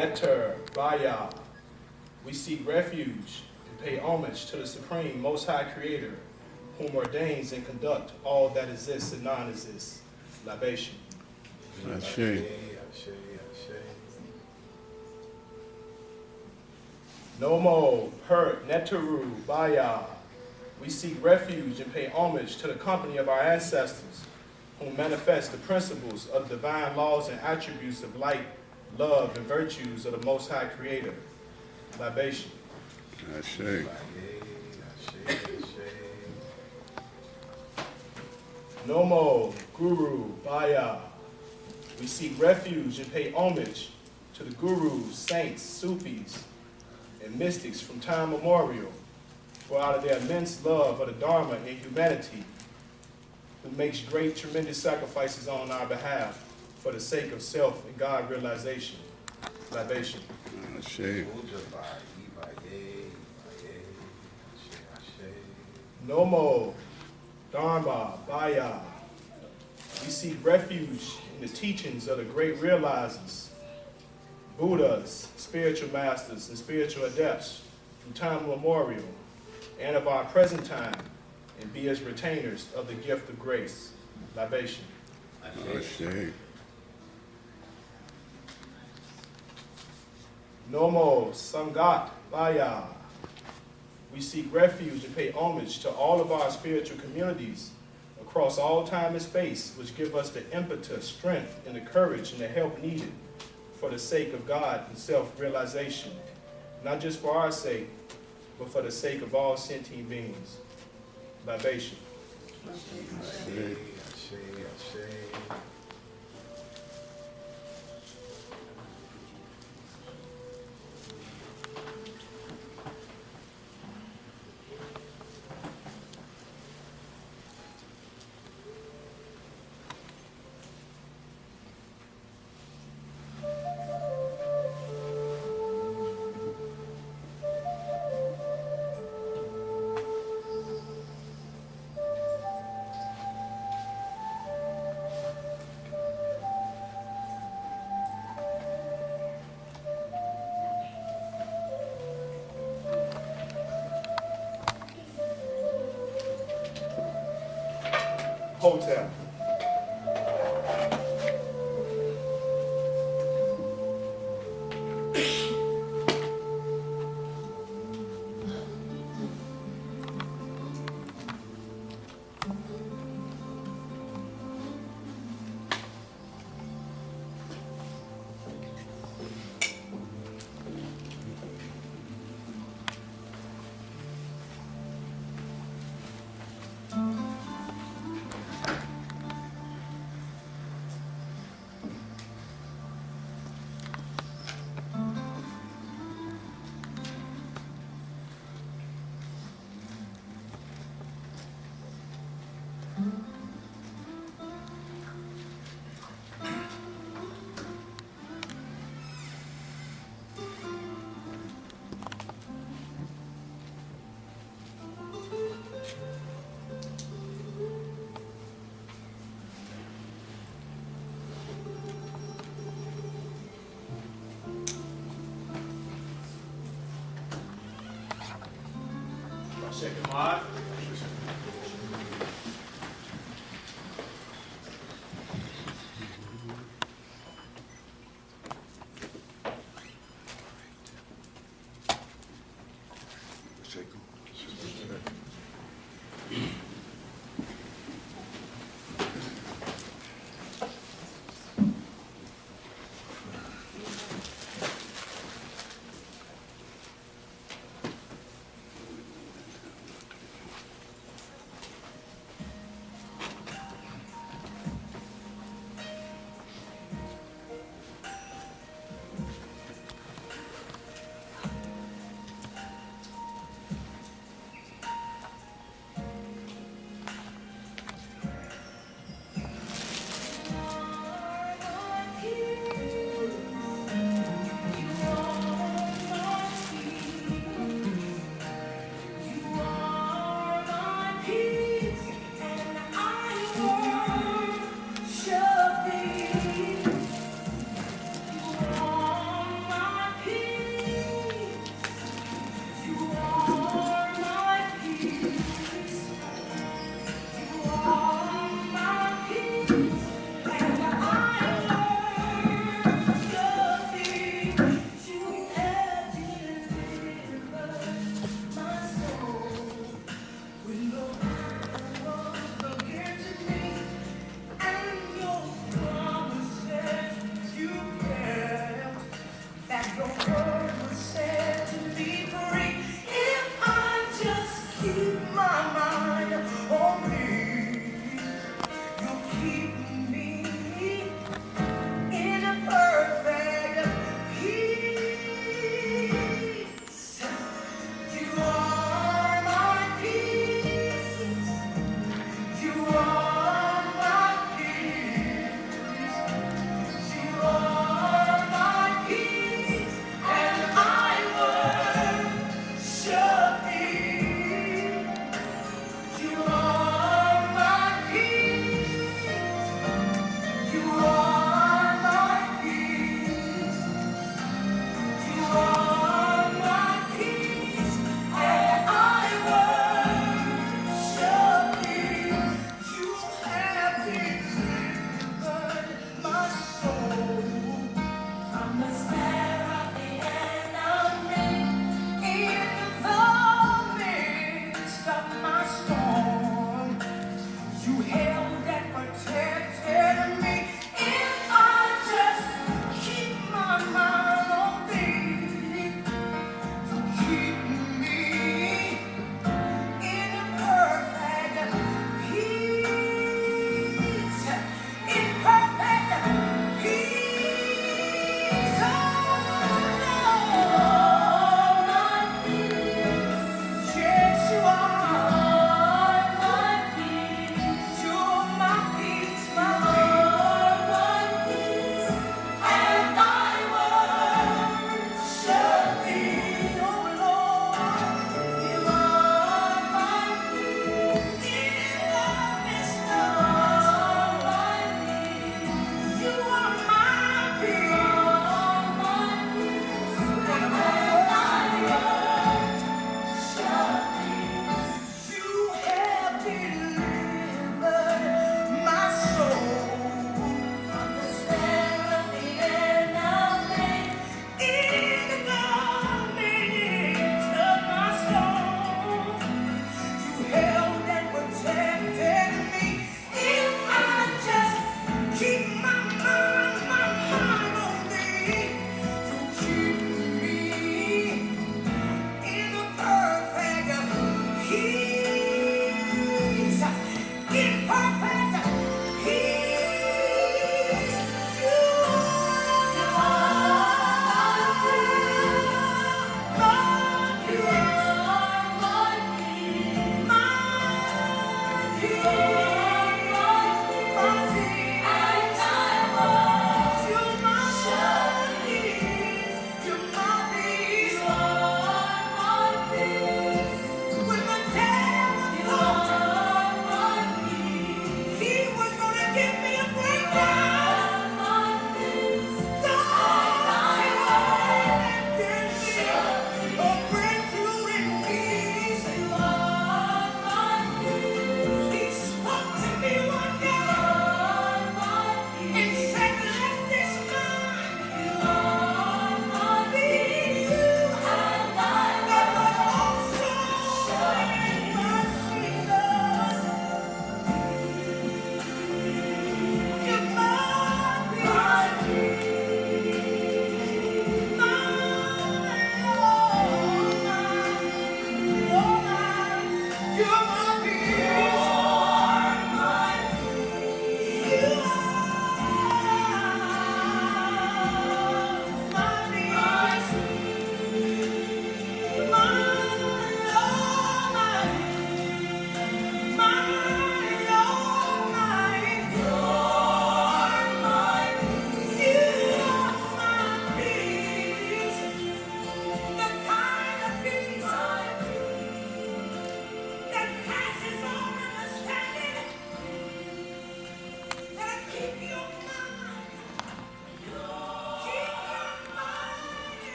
Neter Baya. We seek refuge and pay homage to the Supreme Most High Creator, whom ordains and conduct all that exists and non-exists. Libation. Ashe. Nomo Per Neteru Baya. We seek refuge and pay homage to the company of our ancestors, whom manifest the principles of divine laws and attributes of light, love, and virtues of the Most High Creator. Libation. Ashe. Nomo Guru Baya. We seek refuge and pay homage to the gurus, saints, Sufis, and mystics from time memorial, for out of their immense love of the Dharma and humanity, who makes great, tremendous sacrifices on our behalf for the sake of self and God realization. Libation. Ashe. Nomo Dharma Baya. We seek refuge in the teachings of the great realizers, Buddhas, spiritual masters, and spiritual adepts from time memorial, and of our present time, and be as retainers of the gift of grace. Libation. Ashe. Nomo Sangat Vaya. We seek refuge and pay homage to all of our spiritual communities across all time and space, which give us the impetus, strength, and the courage and the help needed for the sake of God and self-realization, not just for our sake, but for the sake of all sentient beings. Libation. Ashe. Hotel. Second line.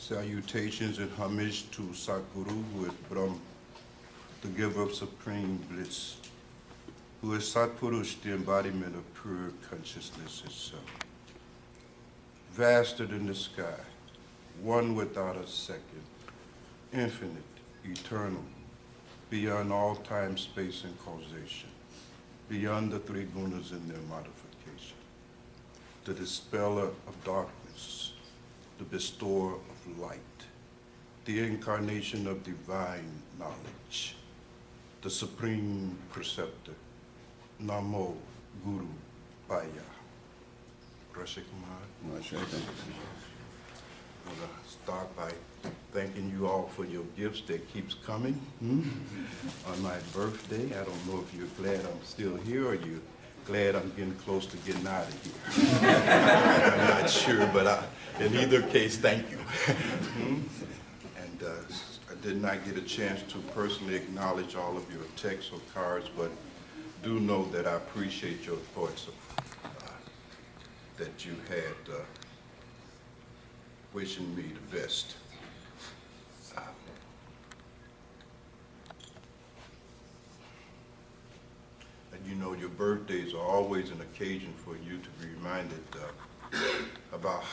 Salutations and homage to Satguru, who is Brahm, the giver of supreme bliss, who is Satpurush, the embodiment of pure consciousness itself. Vaster than the sky, one without a second, infinite, eternal, beyond all time, space, and causation. beyond the three gunas in their modification, the dispeller of darkness, the bestower of light, the incarnation of divine knowledge, the supreme preceptor, Namo Guru Paya. Rashikumar. Ashe. Thank you. I want to start by thanking you all for your gifts that keeps coming on my birthday. I don't know if you're glad I'm still here or you're glad I'm getting close to getting out of here. I'm not sure, but in either case, thank you. And I did not get a chance to personally acknowledge all of your texts or cards, but do know that I appreciate your thoughts that you had wishing me the best. And you know, your birthdays are always an occasion for you to be reminded about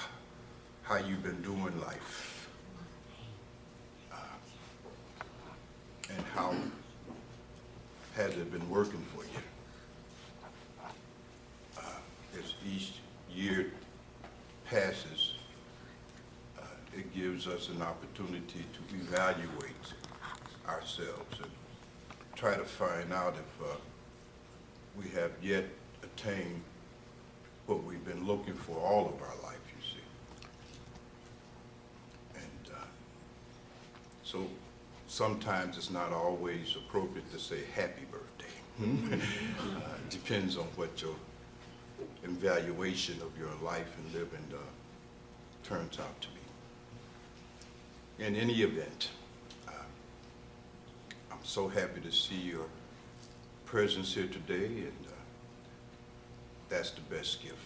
how you've been doing life and how has it been working for you. As each year passes, it gives us an opportunity to evaluate ourselves and try to find out if we have yet attained what we've been looking for all of our life, you see. And so sometimes it's not always appropriate to say happy birthday. Depends on what your evaluation of your life and living turns out to be. In any event, I'm so happy to see your presence here today, and that's the best gift.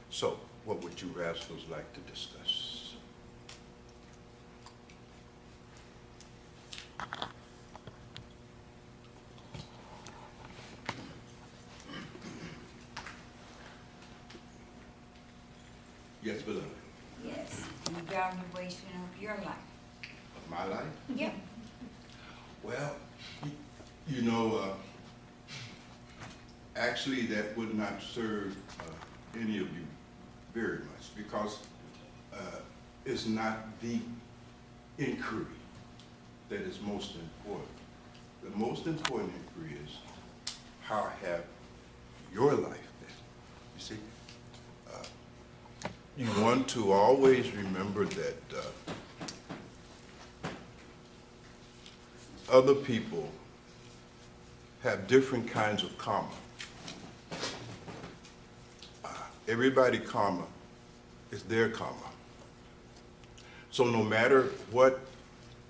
So, what would you rascals like to discuss? Yes, beloved. Yes, an evaluation of your life. Of my life? Yep. Well, you know, actually that would not serve any of you very much, because it's not the inquiry that is most important. The most important inquiry is, how have your life been? You see? You want to always remember that other people have different kinds of karma. Everybody karma is their karma. So no matter what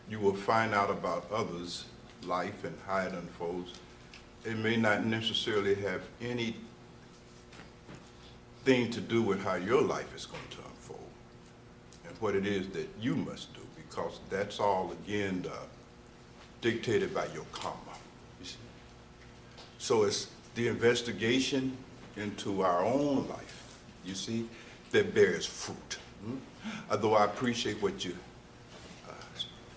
you will find out about others' life and how it unfolds, it may not necessarily have any thing to do with how your life is going to unfold and what it is that you must do, because that's all, again, dictated by your karma. You see? So it's the investigation into our own life, you see, that bears fruit. Although I appreciate what you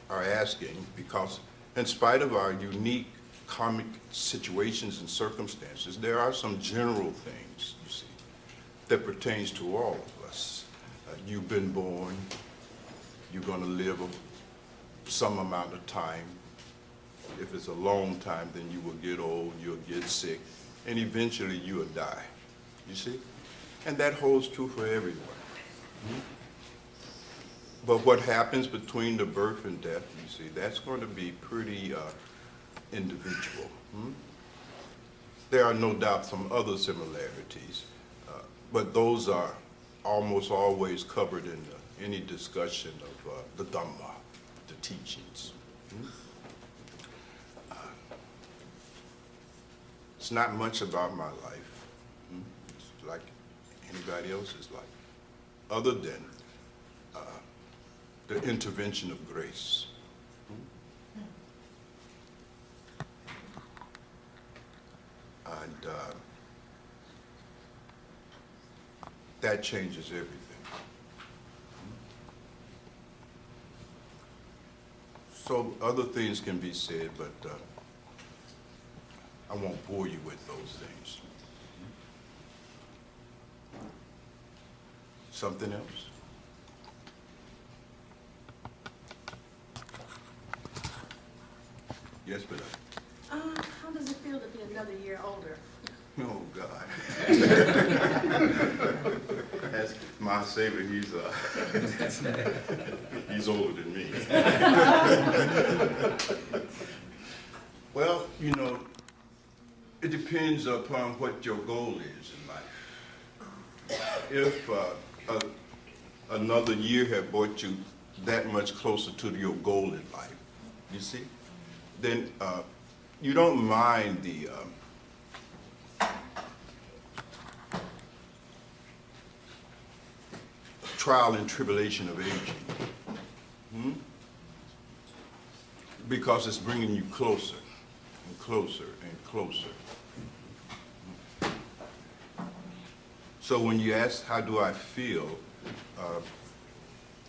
are asking, because in spite of our unique karmic situations and circumstances, there are some general things, you see, that pertains to all of us. You've been born, you're going to live some amount of time. If it's a long time, then you will get old, you'll get sick, and eventually you will die, you see? And that holds true for everyone. But what happens between the birth and death, you see, that's going to be pretty individual. There are no doubt some other similarities, but those are almost always covered in any discussion of the Dhamma, the teachings. It's not much about my life. It's like anybody else's life, other than the intervention of grace. And that changes everything. So other things can be said, but I won't bore you with those things. Something else? Yes, but How does it feel to be another year older? oh God. That's my savior. He's older than me. Well, you know, it depends upon what your goal is in life. If another year had brought you that much closer to your goal in life, you see, then you don't mind the trial and tribulation of aging. Because it's bringing you closer and closer and closer. So when you ask, how do I feel?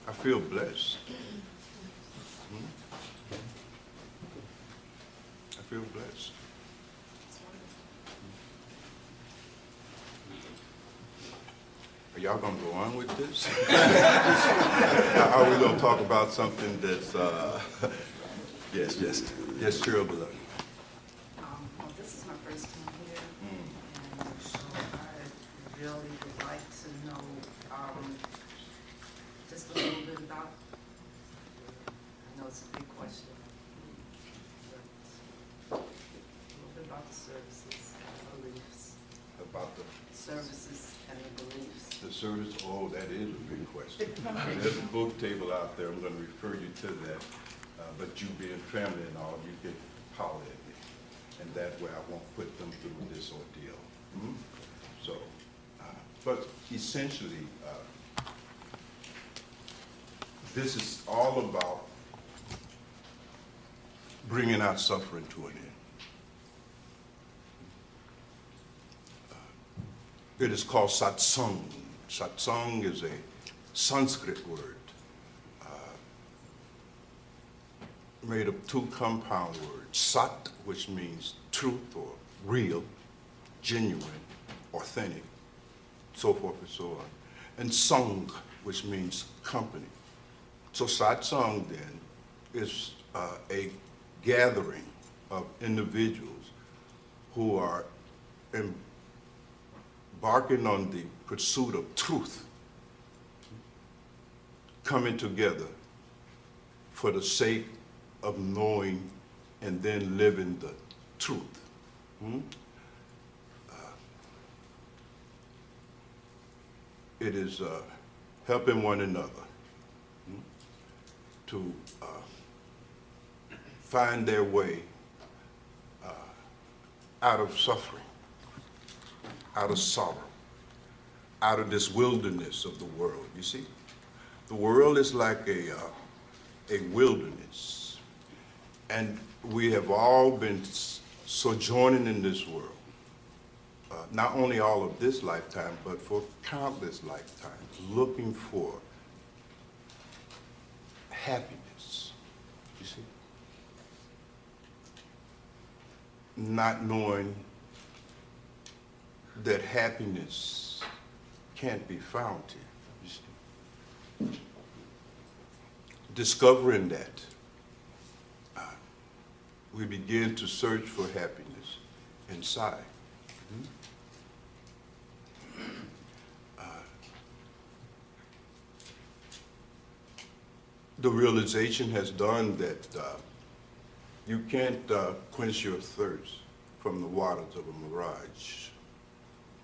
I feel blessed. I feel blessed. Are y'all gonna go on with this? Are we gonna talk about something that's, yes, Cheryl, beloved. Well, this is my first time here, and so I really would like to know just a little bit about, I know it's a big question, but a little bit about the services and the beliefs. About the Services and the beliefs. service, oh, that is a big question. There's a book table out there, I'm gonna refer you to that. But you being family and all, you can holler at me. And that way I won't put them through this ordeal. So, but essentially, this is all about bringing our suffering to an end. It is called satsang. Satsang is a Sanskrit word made of two compound words. Sat, which means truth or real, genuine, authentic, so forth and so on. And sang, which means company. So satsang then is a gathering of individuals who are embarking on the pursuit of truth, coming together for the sake of knowing and then living the truth. It is helping one another to find their way out of suffering, out of sorrow, out of this wilderness of the world. You see, the world is like a wilderness. And we have all been sojourning in this world, not only all of this lifetime, but for countless lifetimes, looking for happiness, you see? Not knowing that happiness can't be found here, you see? Discovering that, we begin to search for happiness inside. The realization has done that you can't quench your thirst from the waters of a mirage.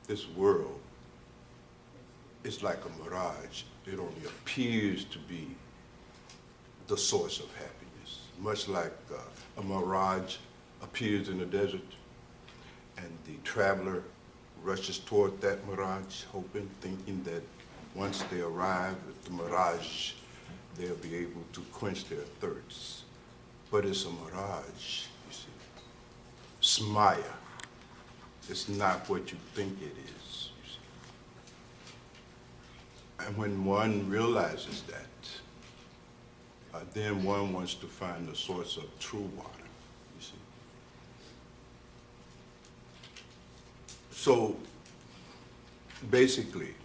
This world is like a mirage. It only appears to be the source of happiness, much like a mirage appears in the desert, and the traveler rushes toward that mirage, hoping, thinking that once they arrive at the mirage, they'll be able to quench their thirsts. But it's a mirage, you see. It's Maya. It's not what you think it is, you see. And when one realizes that, then one wants to find the source of true water, you see. So basically,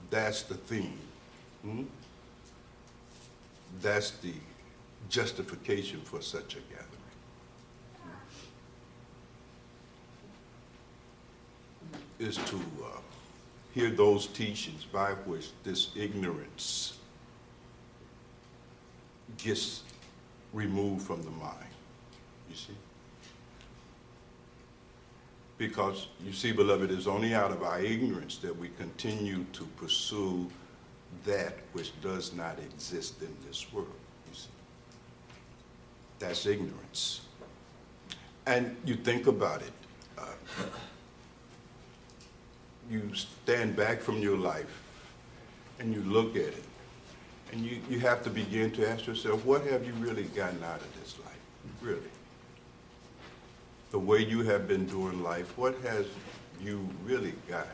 that's the theme. Hmm? That's the justification for such a gathering. Is to hear those teachings by which this ignorance gets removed from the mind, you see? Because, you see, beloved, it's only out of our ignorance that we continue to pursue that which does not exist in this world, you see. That's ignorance. And you think about it. You stand back from your life and you look at it, and you have to begin to ask yourself, what have you really gotten out of this life, really? The way you have been doing life, what has you really got?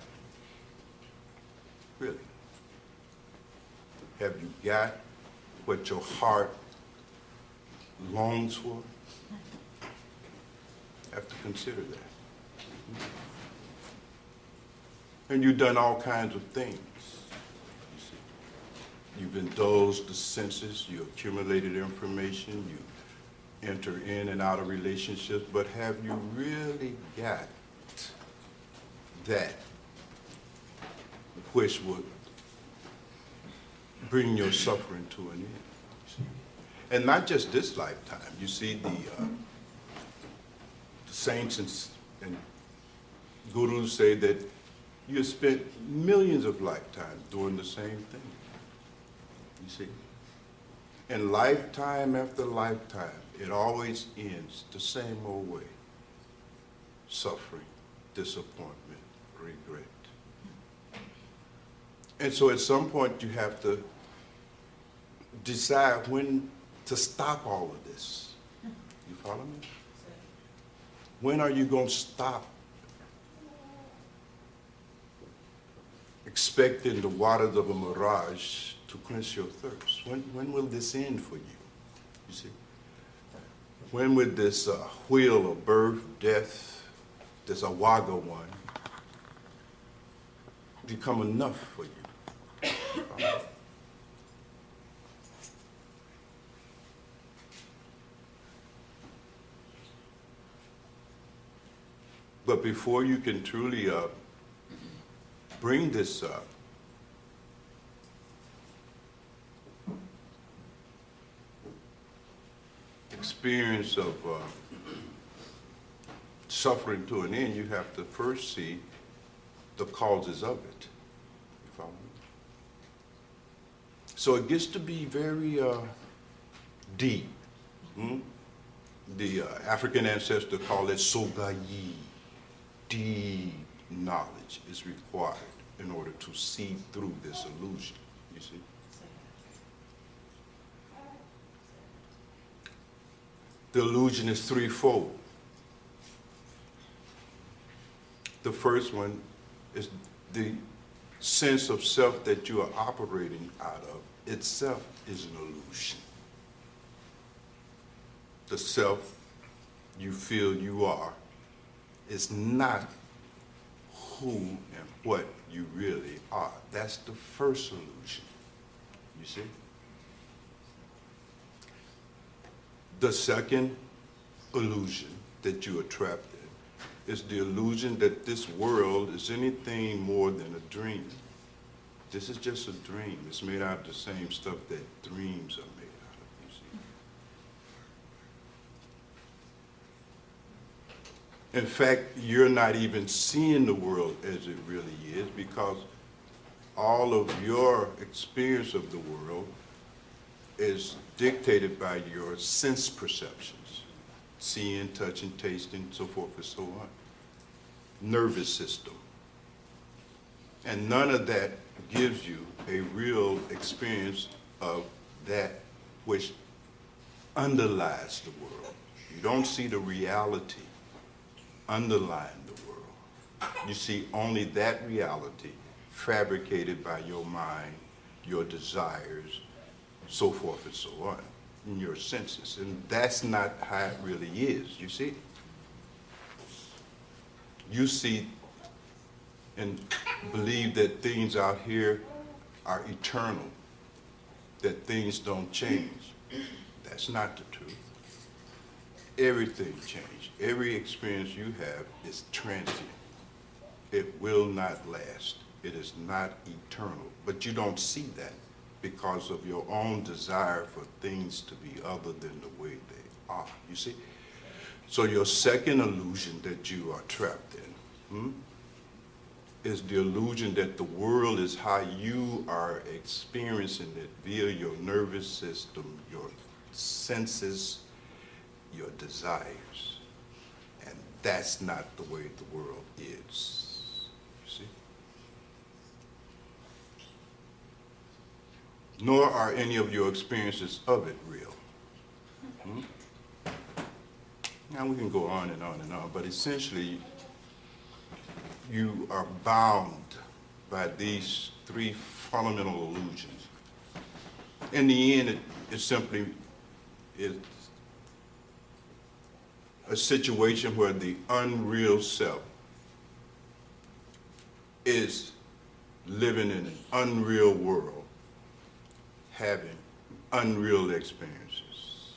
Really? Have you got what your heart longs for? You have to consider that. And you've done all kinds of things. You see. You've indulged the senses, you accumulated information, you enter in and out of relationships, but have you really got that which would bring your suffering to an end? See? And not just this lifetime. You see, the saints and gurus say that you have spent millions of lifetimes doing the same thing, you see. And lifetime after lifetime, it always ends the same old way. Suffering, disappointment, regret. And so at some point you have to decide when to stop all of this. You follow me? When are you going to stop expecting the waters of a mirage to quench your thirst? When will this end for you? You see? When will this wheel of birth, death, this Awaga one, become enough for you? But before you can truly bring this up, experience of suffering to an end, you have to first see the causes of it. You follow me? So it gets to be very deep. The African ancestor called it sogayi. Deep knowledge is required in order to see through this illusion, you see. The illusion is threefold. The first one is the sense of self that you are operating out of itself is an illusion. The self you feel you are is not who and what you really are. That's the first illusion, you see? The second illusion that you are trapped in is the illusion that this world is anything more than a dream. This is just a dream. It's made out of the same stuff that dreams are made out of, you see? In fact, you're not even seeing the world as it really is, because all of your experience of the world is dictated by your sense perceptions, seeing, touching, tasting, so forth and so on. Nervous system. And none of that gives you a real experience of that which underlies the world. You don't see the reality underlying the world. You see only that reality fabricated by your mind, your desires, so forth and so on, in your senses. And that's not how it really is, you see? You see and believe that things out here are eternal, that things don't change. That's not the truth. Everything changes. Every experience you have is transient. It will not last. It is not eternal. But you don't see that because of your own desire for things to be other than the way they are. You see? So your second illusion that you are trapped in is the illusion that the world is how you are experiencing it via your nervous system, your senses, your desires. And that's not the way the world is. You see? Nor are any of your experiences of it real. Now we can go on and on and on, but essentially you are bound by these three fundamental illusions. In the end, it simply is a situation where the unreal self is living in an unreal world, having unreal experiences.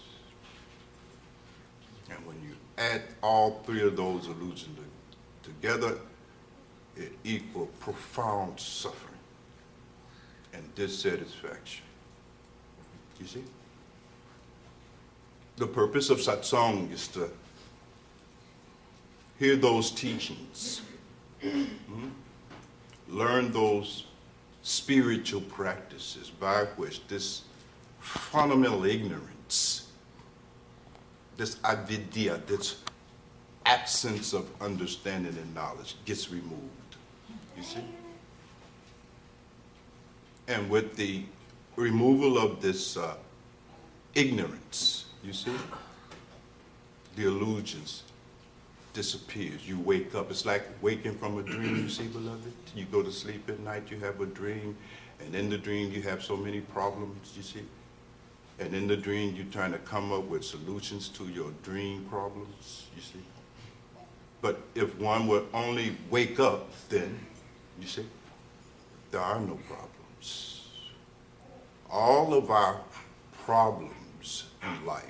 And when you add all three of those illusions together, it equals profound suffering and dissatisfaction. You see? The purpose of satsang is to hear those teachings, learn those spiritual practices by which this fundamental ignorance, this avidya, this absence of understanding and knowledge gets removed. You see? And with the removal of this ignorance, you see, the illusions disappears. You wake up. It's like waking from a dream, you see, beloved. You go to sleep at night, you have a dream, and in the dream you have so many problems, you see. And in the dream you're trying to come up with solutions to your dream problems, you see. But if one would only wake up, then, you see, there are no problems. All of our problems in life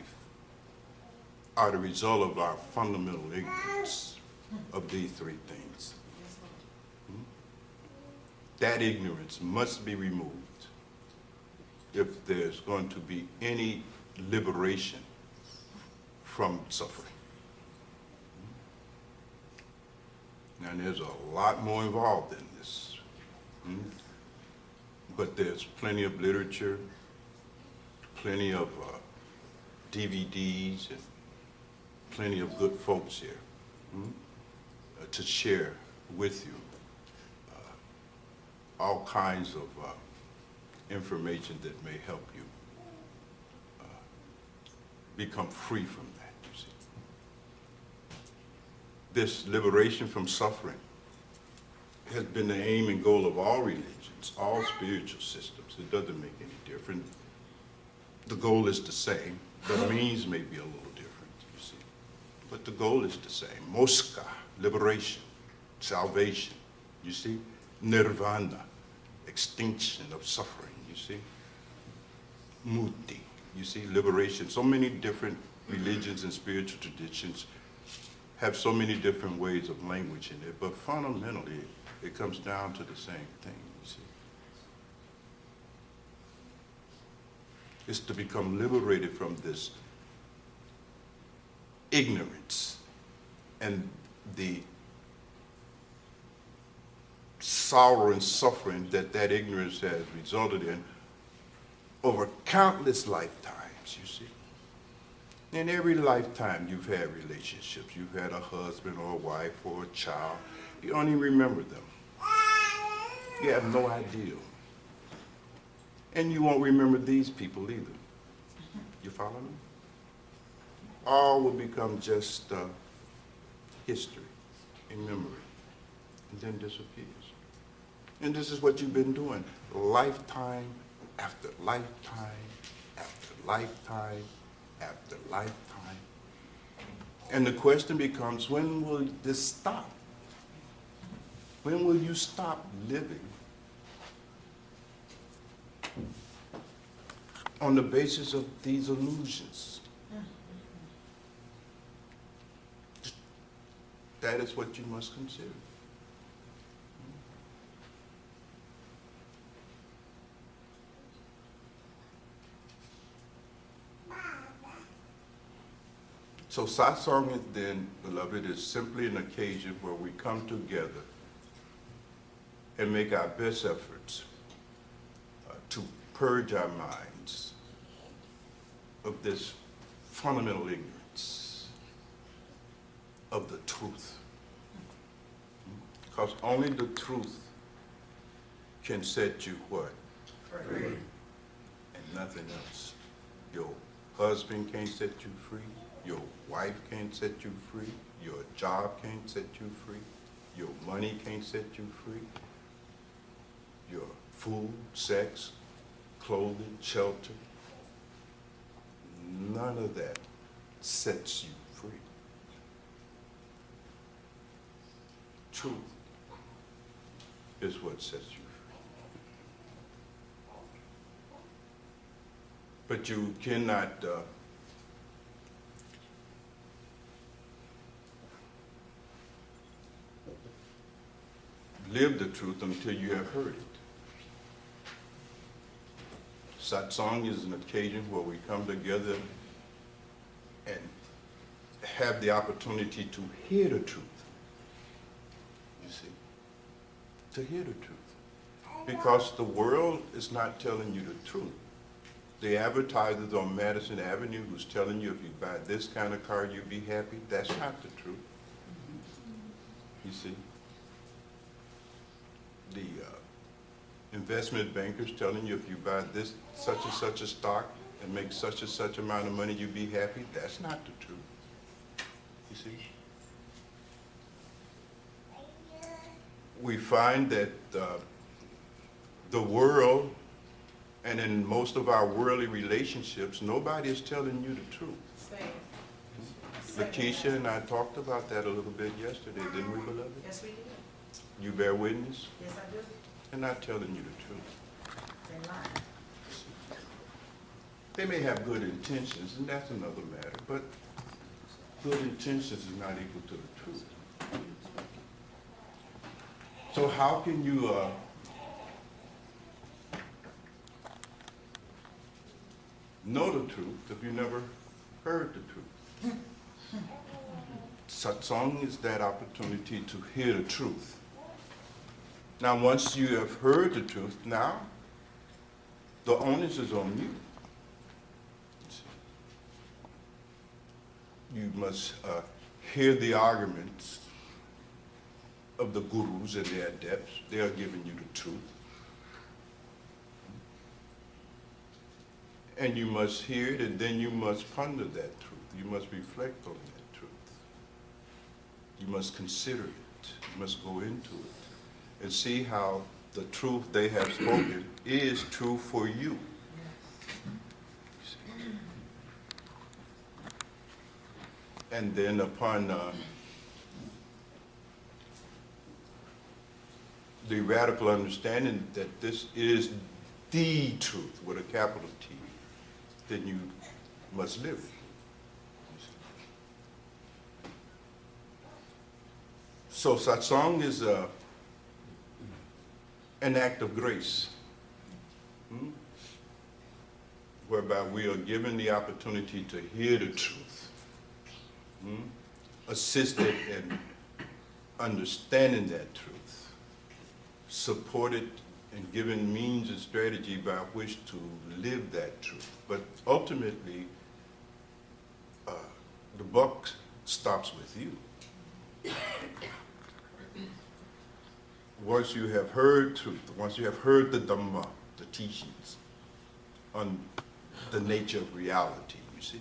are the result of our fundamental ignorance of these three things. That ignorance must be removed if there's going to be any liberation from suffering. Now there's a lot more involved in this. But there's plenty of literature, plenty of DVDs, and plenty of good folks here to share with you all kinds of information that may help you become free from that, you see. This liberation from suffering has been the aim and goal of all religions, all spiritual systems. It doesn't make any difference. The goal is the same. The means may be a little different, you see. But the goal is the same. Moksha, liberation, salvation, you see. Nirvana, extinction of suffering, you see. Mukti, you see, liberation. So many different religions and spiritual traditions have so many different ways of language in it, but fundamentally, it comes down to the same thing, you see. It's to become liberated from this ignorance and the sorrow and suffering that that ignorance has resulted in over countless lifetimes, you see. In every lifetime you've had relationships. You've had a husband or a wife or a child. You don't even remember them. You have no idea. And you won't remember these people either. You follow me? All will become just history in memory and then disappears. And this is what you've been doing lifetime after lifetime after lifetime after lifetime. And the question becomes, when will this stop? When will you stop living on the basis of these illusions? That is what you must consider. So satsang is then, beloved, is simply an occasion where we come together and make our best efforts to purge our minds of this fundamental ignorance of the truth. Because only the truth can set you what? Free. And nothing else. Your husband can't set you free. Your wife can't set you free. Your job can't set you free. Your money can't set you free. Your food, sex, clothing, shelter, none of that sets you free. Truth is what sets you free. But you cannot live the truth until you have heard it. Satsang is an occasion where we come together and have the opportunity to hear the truth. You see, to hear the truth. Because the world is not telling you the truth. The advertisers on Madison Avenue who's telling you if you buy this kind of car, you'll be happy, that's not the truth. You see? The investment bankers telling you if you buy this such and such a stock and make such and such amount of money, you'll be happy. That's not the truth. You see? We find that the world, and in most of our worldly relationships, nobody is telling you the truth. Lakeisha and I talked about that a little bit yesterday, didn't we, beloved? Yes, we did. You bear witness? Yes, I do. They're not telling you the truth. They lie. They may have good intentions, and that's another matter, but good intentions is not equal to the truth. So how can you know the truth if you never heard the truth? Satsang is that opportunity to hear the truth. Now, once you have heard the truth, now the onus is on you. You must hear the arguments of the gurus and the adepts. They are giving you the truth. And you must hear it, and then you must ponder that truth. You must reflect on that truth. You must consider it. You must go into it and see how the truth they have spoken is true for you. And then upon the radical understanding that this is the truth with a capital T, then you must live it. So satsang is an act of grace, whereby we are given the opportunity to hear the truth, assisted in understanding that truth, supported and given means and strategy by which to live that truth. But ultimately, the buck stops with you. Once you have heard truth, once you have heard the Dhamma, the teachings on the nature of reality, you see.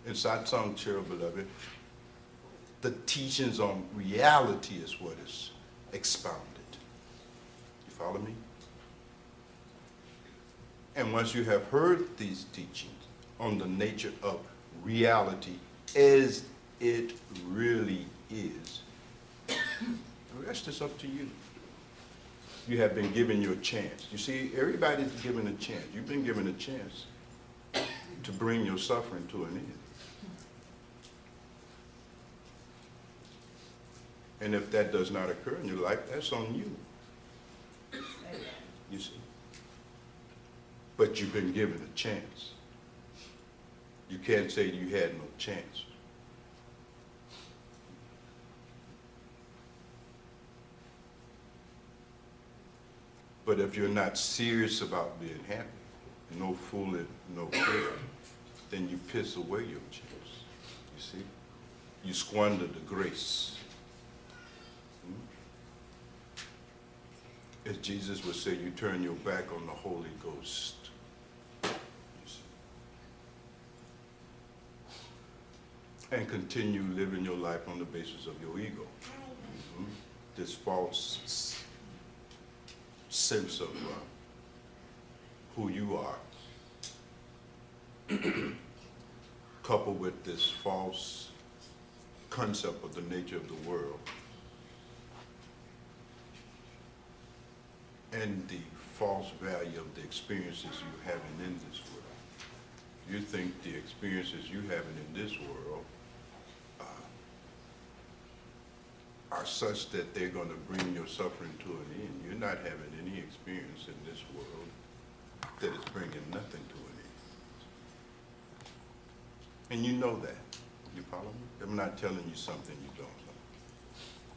In satsang, chair beloved, the teachings on reality is what is expounded. You follow me? And once you have heard these teachings on the nature of reality as it really is, the rest is up to you. You have been given your chance. You see, everybody's given a chance. You've been given a chance to bring your suffering to an end. And if that does not occur in your life, that's on you. You see. But you've been given a chance. You can't say you had no chance. But if you're not serious about being happy, no fooling, no care, then you piss away your chance. You see? You squander the grace. As Jesus would say, you turn your back on the Holy Ghost. You see? And continue living your life on the basis of your ego. This false sense of who you are, coupled with this false concept of the nature of the world, and the false value of the experiences you're having in this world. You think the experiences you're having in this world are such that they're going to bring your suffering to an end. You're not having any experience in this world that is bringing nothing to an end. And you know that. You follow me? I'm not telling you something you don't know.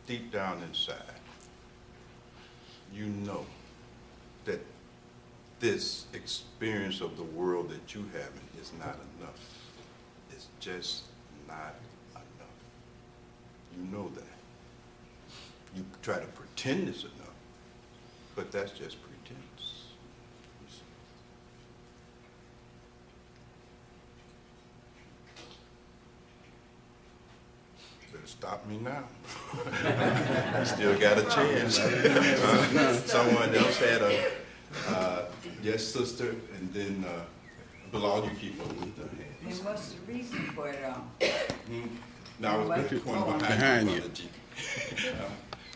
Deep down inside, you know that this experience of the world that you having is not enough. It's just not enough. You know that. You try to pretend it's enough, but that's just pretense. Better stop me now. I still got a chance. Someone else had a yes, sister, and then Bilal, you keep up with the hand. And what's the reason for it all? Now I was looking one behind you. Brother G.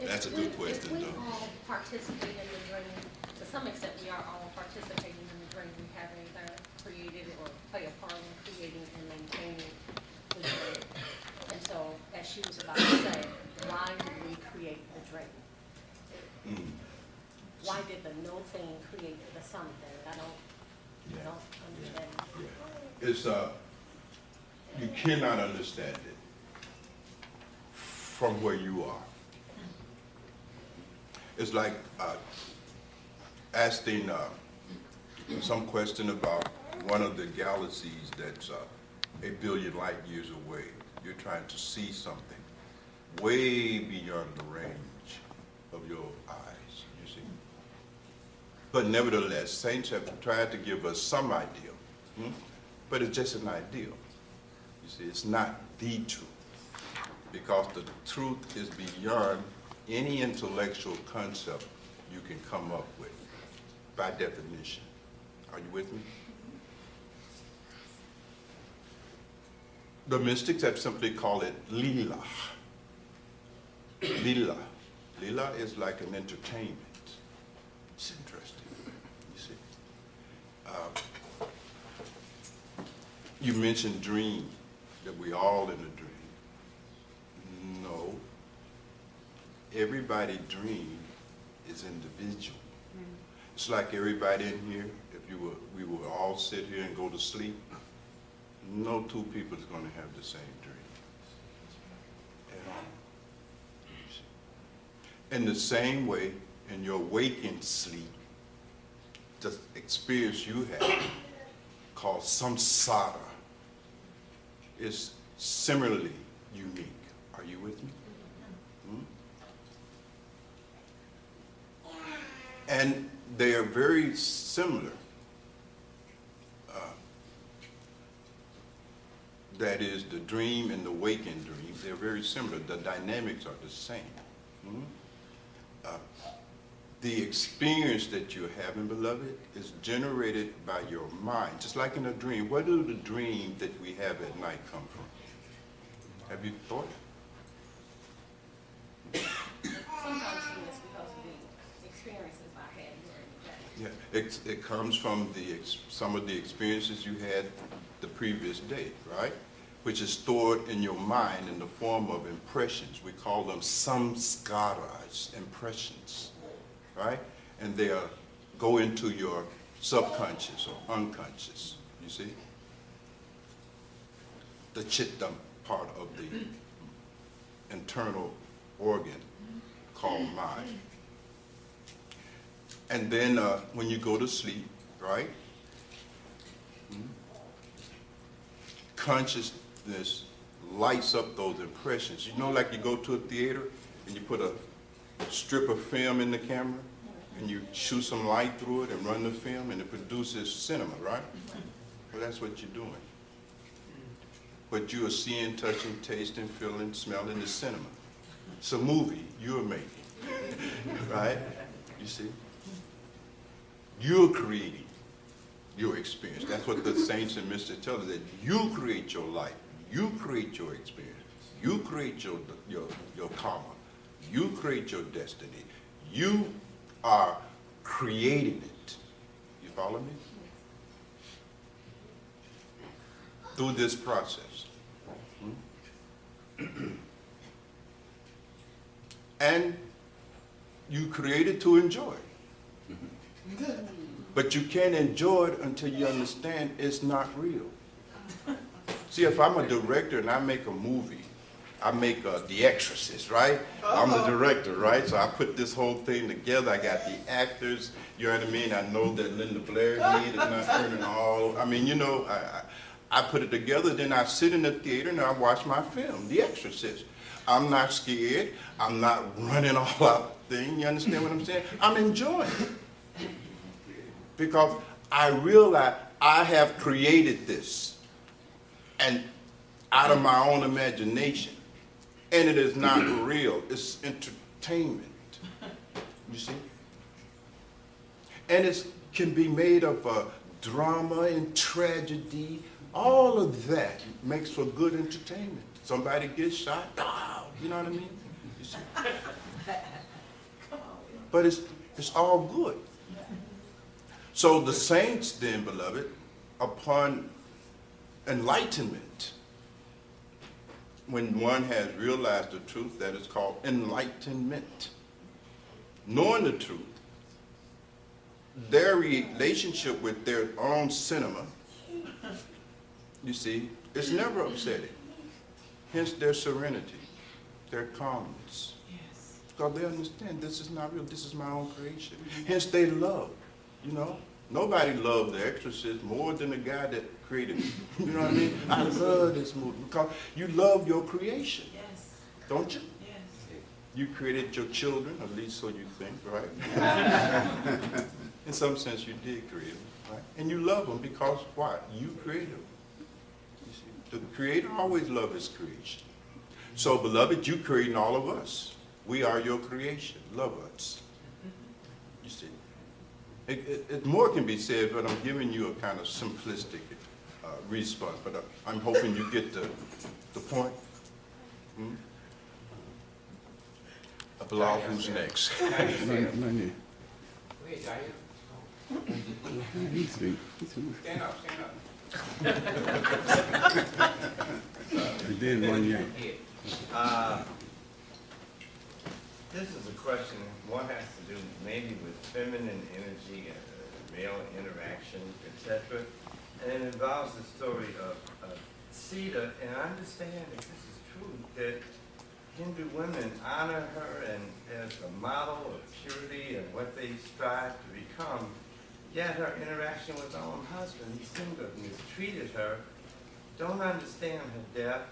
That's a good question, If we though. all participate in the dream, to some extent we are all participating in the dream. We have either created it or play a part in creating and maintaining the dream. And so, as she was about to say, why did we create the dream? Why did the no thing create the something? I don't understand. Yeah. It's you cannot understand it from where you are. It's like asking some question about one of the galaxies that's 1 billion light years away. You're trying to see something way beyond the range of your eyes, you see. But nevertheless, saints have tried to give us some idea, but it's just an ideal. You see, it's not the truth, because the truth is beyond any intellectual concept you can come up with, by definition. Are you with me? The mystics have simply called it lila. Lila. Lila is like an entertainment. It's interesting, you see. You mentioned dream, that we all in a dream. No. Everybody dream is individual. It's like everybody in here, if we were all sit here and go to sleep, no two people is going to have the same dream at all. In the same way, in your waking sleep, the experience you have, called samsara, is similarly unique. Are you with me? And they are very similar. That is, the dream and the waking dream, they're very similar. The dynamics are the same. The experience that you're having, beloved, is generated by your mind. Just like in a dream. Where do the dreams that we have at night come from? Have you thought? Sometimes it's because of the experiences I had during the day. Yeah, it comes from some of the experiences you had the previous day, right? Which is stored in your mind in the form of impressions. We call them samskaras, impressions, right? And they go into your subconscious or unconscious, you see? The chitta part of the internal organ called mind. And then when you go to sleep, right? Consciousness lights up those impressions. You know, like you go to a theater and you put a strip of film in the camera and you shoot some light through it and run the film and it produces cinema, right? Well, that's what you're doing. But you are seeing, touching, tasting, feeling, smelling the cinema. It's a movie you're making, right? You see? You're creating your experience. That's what the saints and mystics tell us, that you create your life. You create your experience. You create your karma. You create your destiny. You are creating it. You follow me? Through this process. And you create it to enjoy it. But you can't enjoy it until you understand it's not real. See, if I'm a director and I make a movie, I make The Exorcist, right? I'm the director, right? So I put this whole thing together. I got the actors, you know what I mean? I know that Linda Blair's lead is not turning all, I mean, you know, I put it together, then I sit in the theater and I watch my film, The Exorcist. I'm not scared. I'm not running all out thing. You understand what I'm saying? I'm enjoying it. Because I realize I have created this and out of my own imagination. And it is not real. It's entertainment. You see? And it can be made of drama and tragedy. All of that makes for good entertainment. Somebody gets shot, you know what I mean? You see? But it's all good. So the saints then, beloved, upon enlightenment, when one has realized the truth, that is called enlightenment. Knowing the truth, their relationship with their own cinema, you see, is never upsetting. Hence their serenity, their calmness. Because they understand this is not real, this is my own creation. Hence they love, you know. Nobody loved The Exorcist more than the guy that created it. You know what I mean? I love this movie because you love your creation. Yes. Don't you? Yes. You created your children, at least so you think, right? In some sense you did create them, right? And you love them because why? You created them. You see? The Creator always loved His creation. So beloved, you creating all of us. We are your creation. Love us. You see? More can be said, but I'm giving you a kind of simplistic response. But I'm hoping you get the point. Bilal, who's next? Money. Wait, are you? He's Stand up, stand up. And then 1 year. This is a question, one has to do maybe with feminine energy and male interaction, etc. And it involves the story of Sita, and I understand, if this is true, that Hindu women honor her and as a model of purity and what they strive to become, yet her interaction with her own husband, he seemed to have mistreated her, don't understand her death.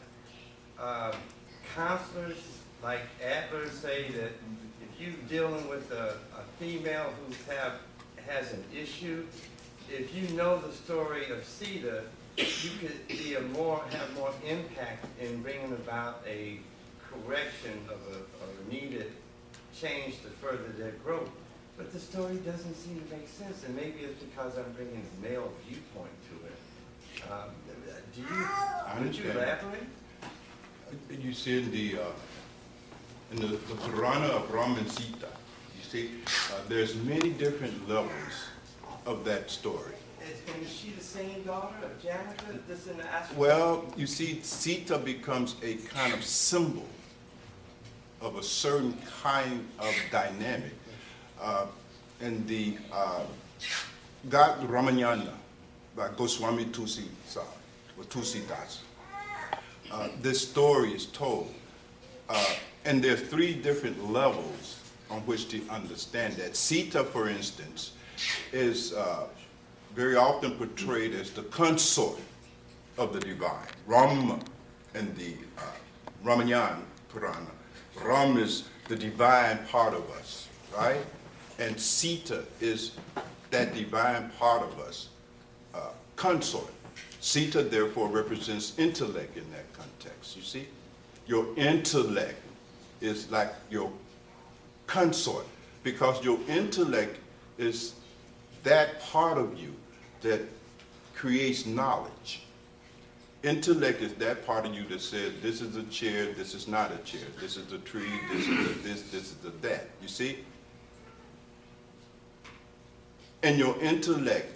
Counselors like Adler say that if you're dealing with a female who has an issue, if you know the story of Sita, you could be have more impact in bringing about a correction of a needed change to further their growth. But the story doesn't seem to make sense, and maybe it's because I'm bringing a male viewpoint to it. Would you elaborate? You see in the Purana of Brahman Sita, you see, there's many different levels of that story. And is she the same daughter of janitor that's in the Afrika? Well, you see, Sita becomes a kind of symbol of a certain kind of dynamic. And the God Ramayana by Goswami Tusi-Das. This story is told. And there are three different levels on which to understand that. Sita, for instance, is very often portrayed as the consort of the divine. Rama in the Ramayana Purana. Ram is the divine part of us, right? And Sita is that divine part of us, consort. Sita, therefore, represents intellect in that context, you see? Your intellect is like your consort, because your intellect is that part of you that creates knowledge. Intellect is that part of you that says, this is a chair, this is not a chair, this is a tree, this is a this is a that, you see? And your intellect,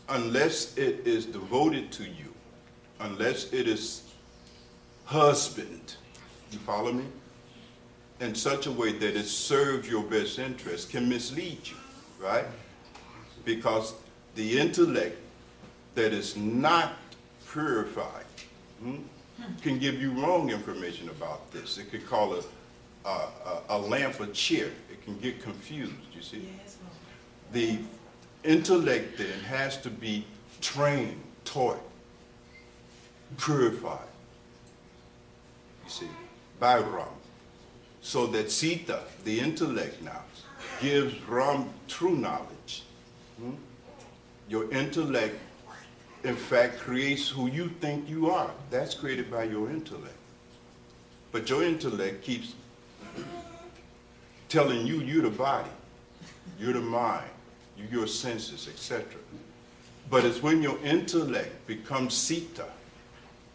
unless it is devoted to you, unless it is husband, you follow me? In such a way that it serves your best interest, can mislead you, right? Because the intellect that is not purified can give you wrong information about this. It could call a lamp a chair. It can get confused, you see? The intellect then has to be trained, taught, purified, you see, by Ram. So that Sita, the intellect now, gives Ram true knowledge. Your intellect, in fact, creates who you think you are. That's created by your intellect. But your intellect keeps telling you you're the body, you're the mind, you're your senses, etc. But it's when your intellect becomes Sita,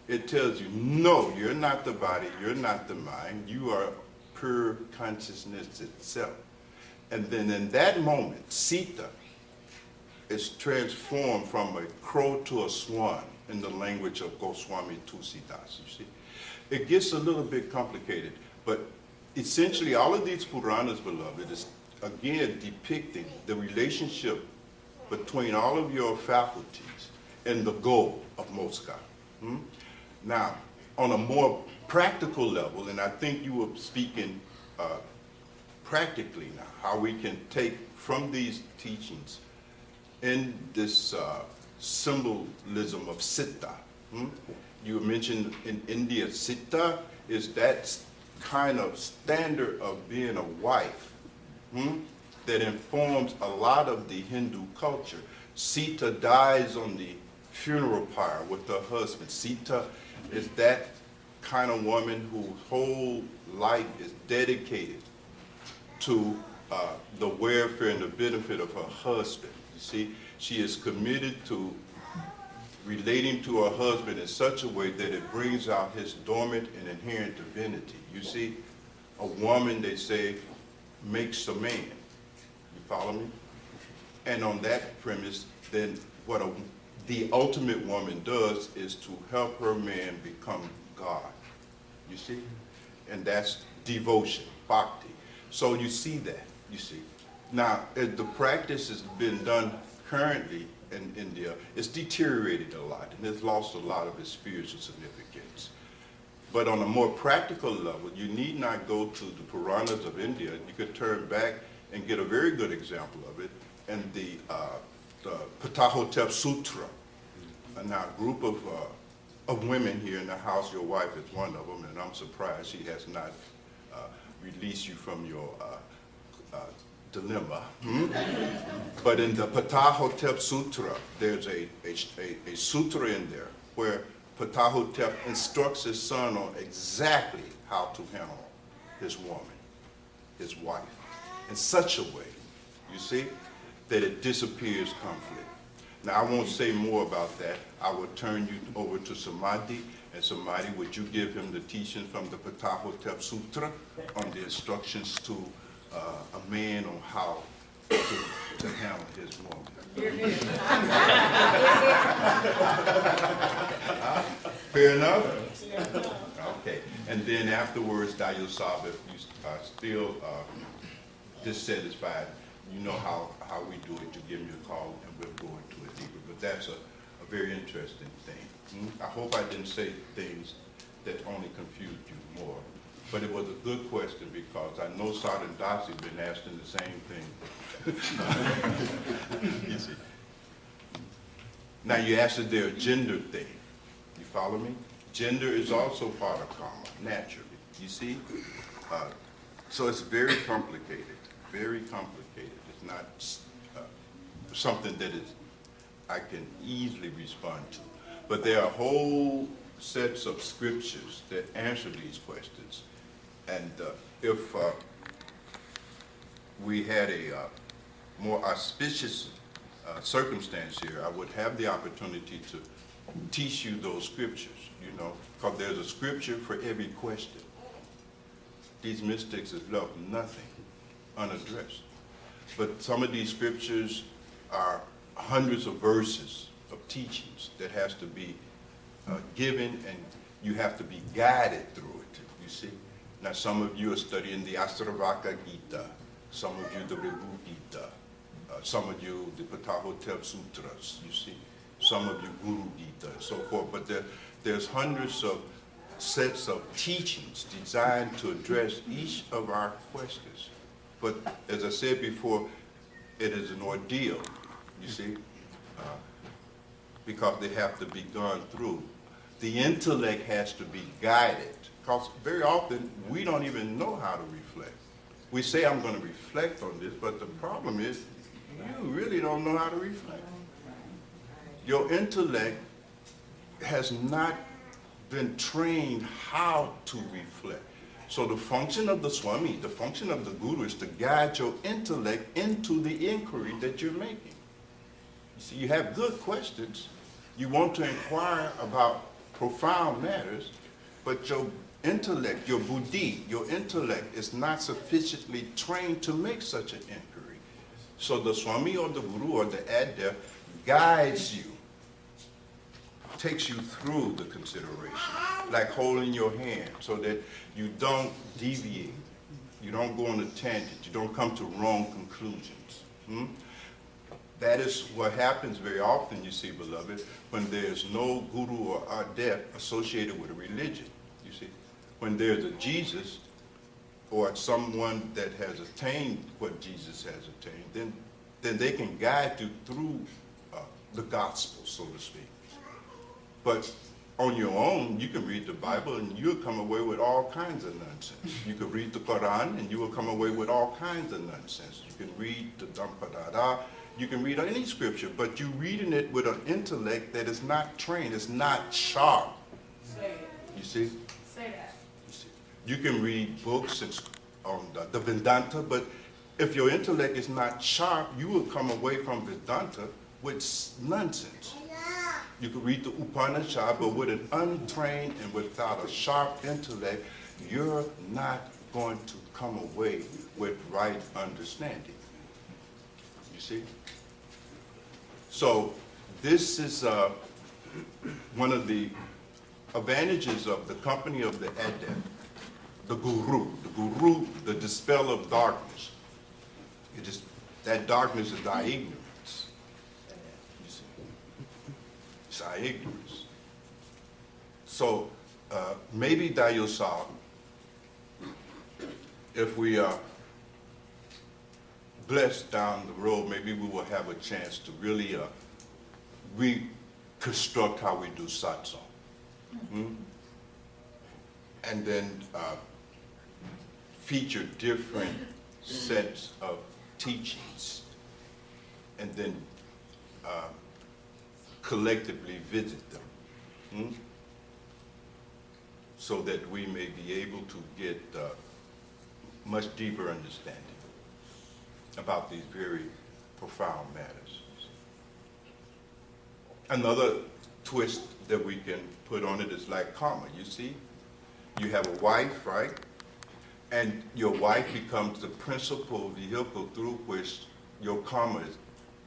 it tells you, no, you're not the body, you're not the mind, you are pure consciousness itself. And then in that moment, Sita is transformed from a crow to a swan in the language of Goswami Tusi-Das, you see. It gets a little bit complicated, but essentially all of these Puranas, beloved, is again depicting the relationship between all of your faculties and the goal of Moksha. Now, on a more practical level, and I think you were speaking practically now, how we can take from these teachings in this symbolism of Siddha. You mentioned in India, Siddha is that kind of standard of being a wife that informs a lot of the Hindu culture. Sita dies on the funeral pyre with her husband. Sita is that kind of woman whose whole life is dedicated to the welfare and the benefit of her husband. You see, she is committed to relating to her husband in such a way that it brings out his dormant and inherent divinity. You see, a woman, they say, makes a man. You follow me? And on that premise, then what the ultimate woman does is to help her man become God. You see? And that's devotion, bhakti. So you see that, you see. Now, as the practice has been done currently in India, it's deteriorated a lot, and it's lost a lot of its spiritual significance. But on a more practical level, you need not go to the Puranas of India. You could turn back and get a very good example of it in the Patahotep Sutra. Now, a group of women here in the house, your wife is one of them, and I'm surprised she has not released you from your dilemma. But in the Patahotep Sutra, there's a sutra in there where Patahotep instructs his son on exactly how to handle his woman, his wife, in such a way, you see, that it disappears conflict. Now, I won't say more about that. I will turn you over to Samadhi, and Samadhi, would you give him the teachings from the Patahotep Sutra on the instructions to a man on how to handle his woman. Fair enough? Okay, and then afterwards, Dayosab, if you are still dissatisfied, you know how we do it. You give me a call and we'll go into it deeper. But that's a very interesting thing. I hope I didn't say things that only confused you more. But it was a good question because I know Sergeant Darcy's been asking the same thing. You see. Now you asked if there a gender thing. You follow me? Gender is also part of karma, naturally. You see? So it's very complicated, very complicated. It's not something that I can easily respond to. But there are whole sets of scriptures that answer these questions. And if we had a more auspicious circumstance here, I would have the opportunity to teach you those scriptures, you know, because there's a scripture for every question. These mystics have left nothing unaddressed. But some of these scriptures are hundreds of verses of teachings that has to be given, and you have to be guided through it, you see. Now some of you are studying the Asravaka Gita, some of you the Ribhu Gita, some of you the Patahotep Sutras, you see, some of you Guru Gita and so forth, but there's hundreds of sets of teachings designed to address each of our questions. But as I said before, it is an ordeal, you see, because they have to be gone through. The intellect has to be guided, because very often we don't even know how to reflect. We say, I'm going to reflect on this, but the problem is you really don't know how to reflect. Your intellect has not been trained how to reflect. So the function of the Swami, the function of the Guru is to guide your intellect into the inquiry that you're making. You see, you have good questions. You want to inquire about profound matters, but your intellect, your buddhi, your intellect is not sufficiently trained to make such an inquiry. So the Swami or the Guru or the Adya guides you, takes you through the consideration, like holding your hand so that you don't deviate, you don't go on a tangent, you don't come to wrong conclusions. That is what happens very often, you see, beloved, when there's no guru or adept associated with a religion, you see. When there's a Jesus or someone that has attained what Jesus has attained, then they can guide you through the gospel, so to speak. But on your own, you can read the Bible and you'll come away with all kinds of nonsense. You can read the Quran and you will come away with all kinds of nonsense. You can read the Dhammapada, you can read any scripture, but you're reading it with an intellect that is not trained, it's not sharp. Say it. You see? Say that. You see? You can read books on the Vedanta, but if your intellect is not sharp, you will come away from Vedanta with nonsense. You can read the Upanishad, but with an untrained and without a sharp intellect, you're not going to come away with right understanding. You see? So this is one of the advantages of the company of the Adept, the Guru, the dispel of darkness. That darkness is our ignorance. You see? It's our ignorance. So maybe Dayosal, if we are blessed down the road, maybe we will have a chance to really reconstruct how we do satsang. And then feature different sets of teachings, and then collectively visit them, so that we may be able to get much deeper understanding about these very profound matters. Another twist that we can put on it is like karma. You see, you have a wife, right? And your wife becomes the principal vehicle through which your karma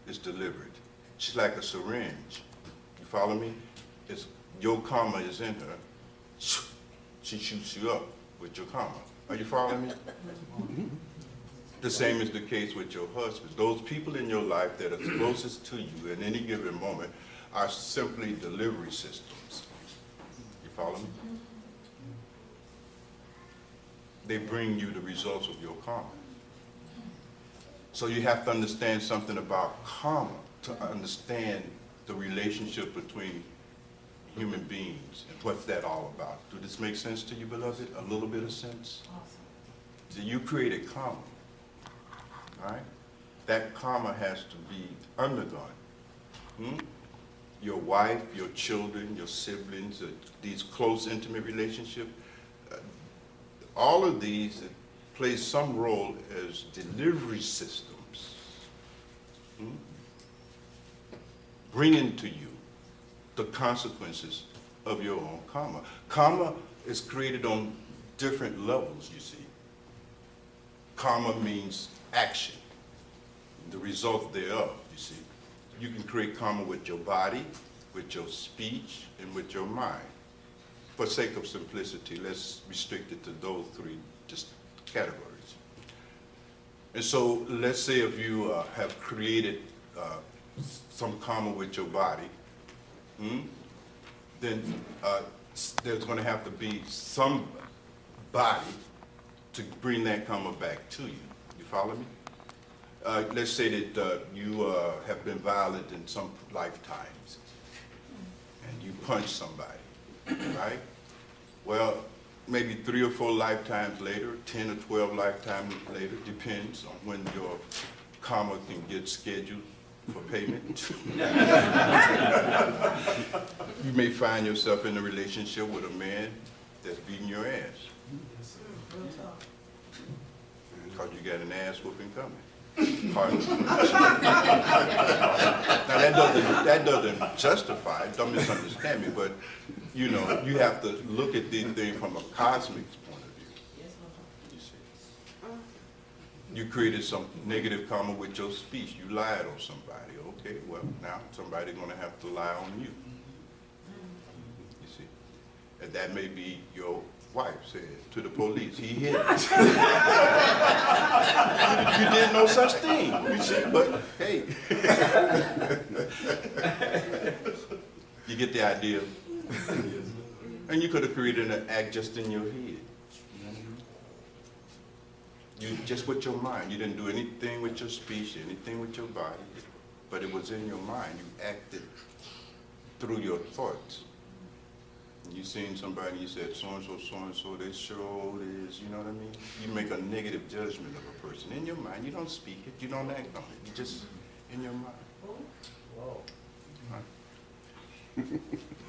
is delivered. She's like a syringe. You follow me? Your karma is in her. She shoots you up with your karma. Are you following me? The same is the case with your husband. Those people in your life that are closest to you at any given moment are simply delivery systems. You follow me? They bring you the results of your karma. So you have to understand something about karma to understand the relationship between human beings and what's that all about. Do this make sense to you, beloved? A little bit of sense? So you created karma, all right? That karma has to be undergone. Your wife, your children, your siblings, these close, intimate relationships, all of these play some role as delivery systems, bringing to you the consequences of your own karma. Karma is created on different levels, you see. Karma means action, the result thereof, you see. You can create karma with your body, with your speech, and with your mind. For sake of simplicity, let's restrict it to those three just categories. And so let's say if you have created some karma with your body, then there's going to have to be some body to bring that karma back to you. You follow me? Let's say that you have been violent in some lifetimes and you punch somebody, right? Well, maybe 3 or 4 lifetimes later, 10 or 12 lifetimes later, depends on when your karma can get scheduled for payment. You may find yourself in a relationship with a man that's beating your ass. Because you got an ass whooping coming. Pardon. Now that doesn't justify it, don't misunderstand me, but you know, you have to look at these things from a cosmic point of view. You see. You created some negative karma with your speech. You lied on somebody. Okay, well, now somebody's going to have to lie on you. You see. And that may be your wife said to the police, he hit me. You did no such thing, you see, but hey. You get the idea? And you could have created an act just in your head. You just with your mind. You didn't do anything with your speech, anything with your body, but it was in your mind. You acted through your thoughts. You seen somebody, you said so-and-so, they sure is, you know what I mean? You make a negative judgment of a person in your mind. You don't speak it, you don't act on it. You just in your mind. Whoa. Right.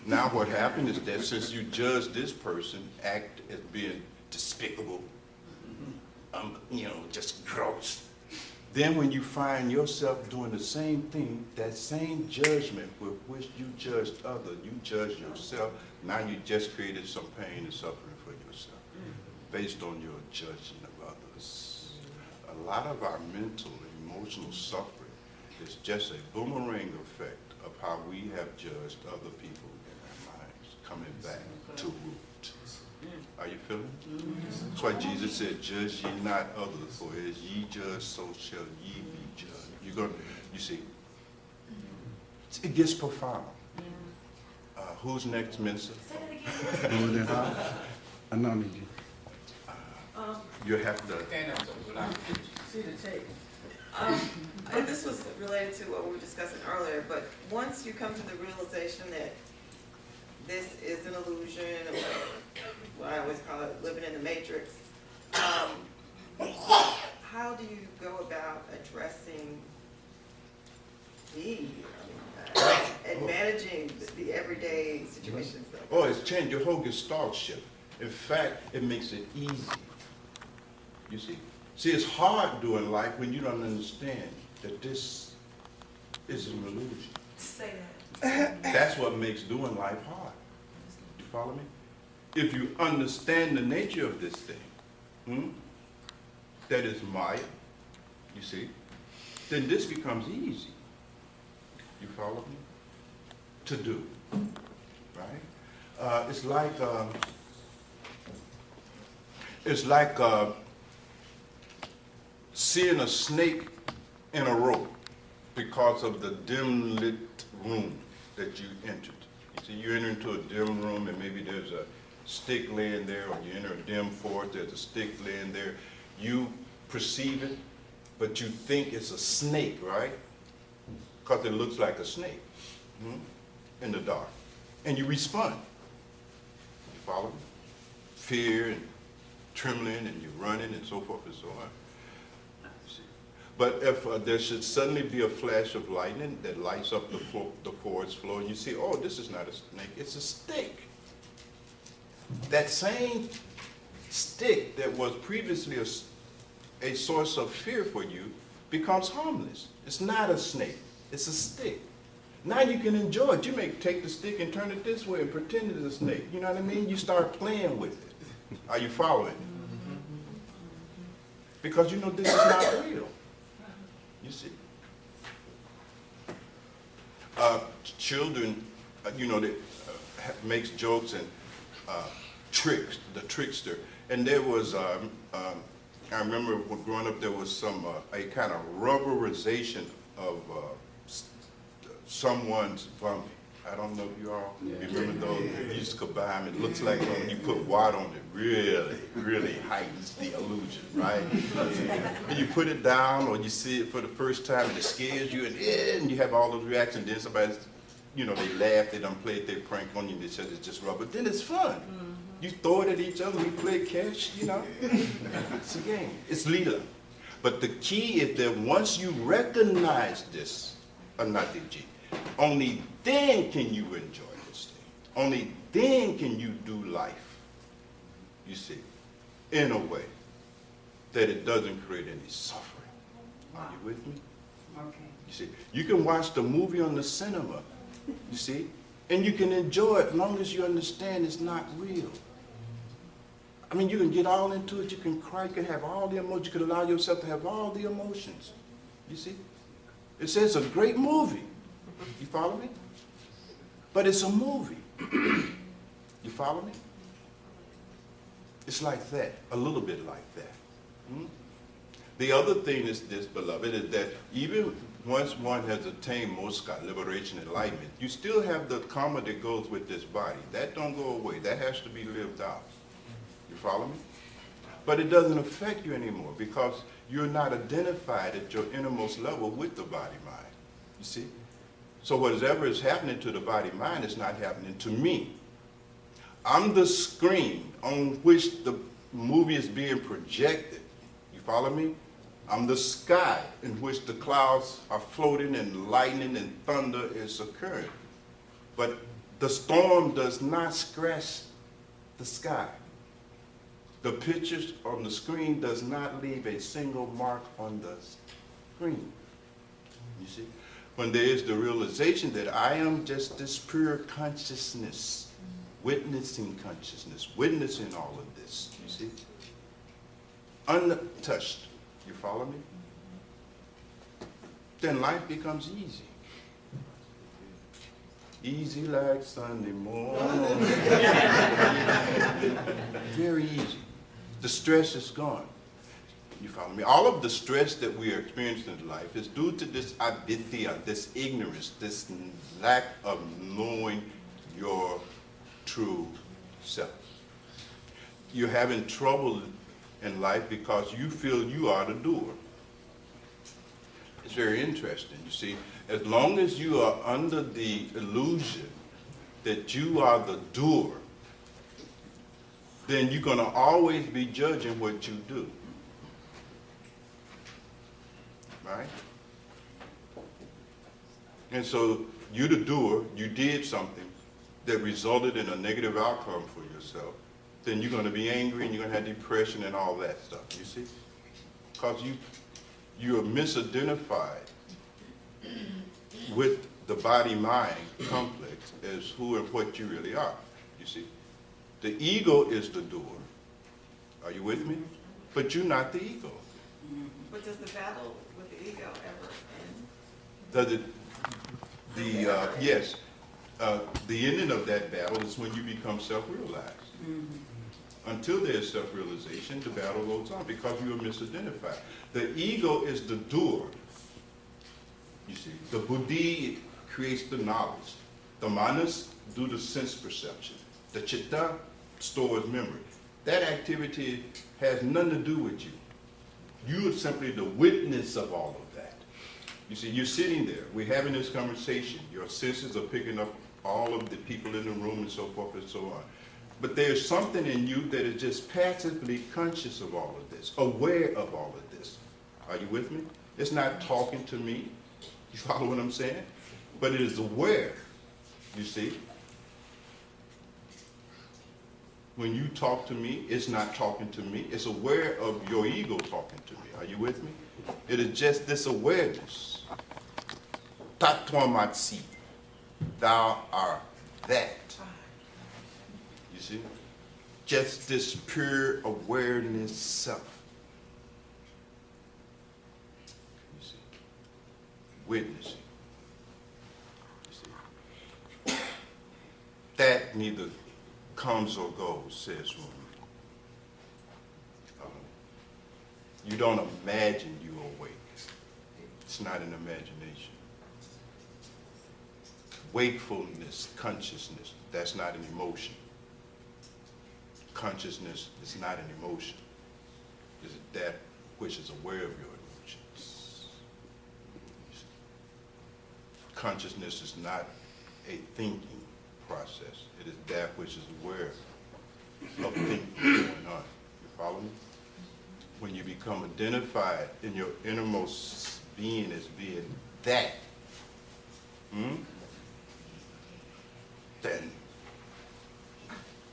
Now what happened is that since you judge this person act as being despicable, you know, just gross, then when you find yourself doing the same thing, that same judgment with which you judged others, you judge yourself. Now you just created some pain and suffering for yourself based on your judging of others. A lot of our mental and emotional suffering is just a boomerang effect of how we have judged other people in our lives, coming back to root. Are you feeling? That's why Jesus said, judge ye not others, for as ye judge, so shall ye be judged. You see, it gets profound. Who's next, Minister? I know you. You have to. Stand up so we can see the tape. And this was related to what we were discussing earlier, but once you come to the realization that this is an illusion, or what I always call it, living in the matrix, how do you go about addressing and managing the everyday situations? Oh, it's changed. Your whole gestalt shift. In fact, it makes it easy. You see? See, it's hard doing life when you don't understand that this is an illusion. Say that. That's what makes doing life hard. You follow me? If you understand the nature of this thing, that is Maya, you see, then this becomes easy. You follow me? To do, right? It's like seeing a snake in a rope because of the dim lit room that you entered. You see, you enter into a dim room and maybe there's a stick laying there, or you enter a dim forest, there's a stick laying there. You perceive it, but you think it's a snake, right? Because it looks like a snake in the dark. And you respond. You follow me? Fear and trembling, and you're running and so forth and so on. You see? But if there should suddenly be a flash of lightning that lights up the forest floor, and you see, oh, this is not a snake, it's a stick. That same stick that was previously a source of fear for you becomes harmless. It's not a snake, it's a stick. Now you can enjoy it. You may take the stick and turn it this way and pretend it's a snake. You know what I mean? You start playing with it. Are you following? Because you know this is not real. You see? Children, you know, they makes jokes and tricks, the trickster. And there was, I remember growing up, there was some, a kind of rubberization of someone's vomit. I don't know if you all remember those. You used to buy them. It looks like when you put water on it, really, really heightens the illusion, right? And you put it down, or you see it for the first time, and it scares you, and you have all those reactions. Then somebody, you know, they laugh, they done played their prank on you, and they said it's just rubber. Then it's fun. You throw it at each other, we play catch, you know. It's a game. It's leader. But the key is that once you recognize this, only then can you enjoy this thing. Only then can you do life, you see, in a way that it doesn't create any suffering. Are you with me? Okay. You see, you can watch the movie on the cinema, you see, and you can enjoy it as long as you understand it's not real. I mean, you can get all into it, you can cry, you can have all the emotions, you can allow yourself to have all the emotions, you see. It says it's a great movie. You follow me? But it's a movie. You follow me? It's like that, a little bit like that. The other thing is this, beloved, is that even once one has attained Moksha, liberation, enlightenment, you still have the karma that goes with this body. That don't go away. That has to be lived out. You follow me? But it doesn't affect you anymore because you're not identified at your innermost level with the body-mind. You see? So whatever is happening to the body-mind is not happening to me. I'm the screen on which the movie is being projected. You follow me? I'm the sky in which the clouds are floating and lightning and thunder is occurring. But the storm does not scratch the sky. The pictures on the screen does not leave a single mark on the screen. You see? When there is the realization that I am just this pure consciousness, witnessing consciousness, witnessing all of this, you see? Untouched, you follow me? Then life becomes easy. Easy like Sunday morning. Very easy. The stress is gone. You follow me? All of the stress that we are experiencing in life is due to this avidya, this ignorance, this lack of knowing your true self. You're having trouble in life because you feel you are the doer. It's very interesting, you see. As long as you are under the illusion that you are the doer, then you're going to always be judging what you do. Right? And so you're the doer, you did something that resulted in a negative outcome for yourself, then you're going to be angry and you're going to have depression and all that stuff, you see? Because you are misidentified with the body-mind complex as who and what you really are, you see? The ego is the doer. Are you with me? But you're not the ego. But does the battle with the ego ever end? Does it, yes, the ending of that battle is when you become self-realized. Until there's self-realization, the battle goes on because you are misidentified. The ego is the doer. You see, the buddhi creates the knowledge. The manas do the sense perception. The chitta stores memory. That activity has nothing to do with you. You are simply the witness of all of that. You see, you're sitting there, we're having this conversation, your senses are picking up all of the people in the room and so forth and so on. But there's something in you that is just passively conscious of all of this, aware of all of this. Are you with me? It's not talking to me. You follow what I'm saying? But it is aware, you see. When you talk to me, it's not talking to me. It's aware of your ego talking to me. Are you with me? It is just this awareness. Tatwamatsi. Thou art that. You see? Just this pure awareness self. You see? Witnessing. You see? That neither comes or goes, says Rumi. You don't imagine you awake. It's not an imagination. Wakefulness, consciousness, that's not an emotion. Consciousness is not an emotion. It's that which is aware of your emotions. Consciousness is not a thinking process. It is that which is aware of thinking going on. You follow me? When you become identified in your innermost being as being that, then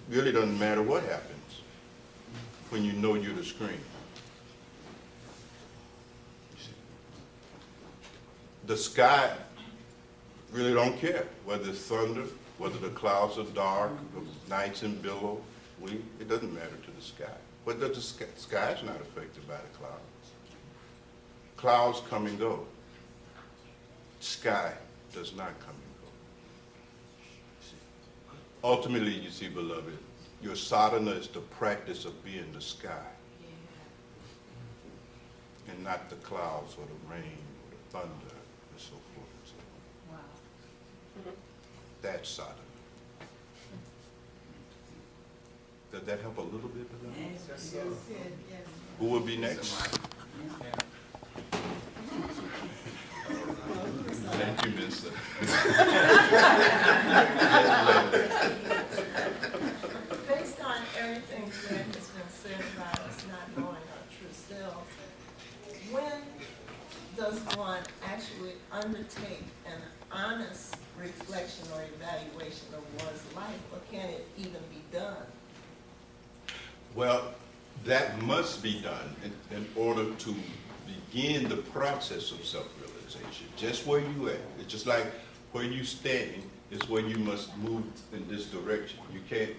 really doesn't matter what happens when you know you're the screen. You see? The sky really don't care whether it's thunder, whether the clouds are dark, the nights in billow. It doesn't matter to the sky. But the sky is not affected by the clouds. Clouds come and go. Sky does not come and go. See? Ultimately, you see, beloved, your sadhana is the practice of being the sky. And not the clouds or the rain or the thunder and so forth and so on. Wow. That's sadhana. Does that help a little bit? Yes. Who will be next? Thank you, mister. Based on everything that has been said about us not knowing our true selves, when does one actually undertake an honest reflection or evaluation of one's life, or can it even be done? Well, that must be done in order to begin the process of self-realization. Just where you at. It's just like where you standing is where you must move in this direction. You can't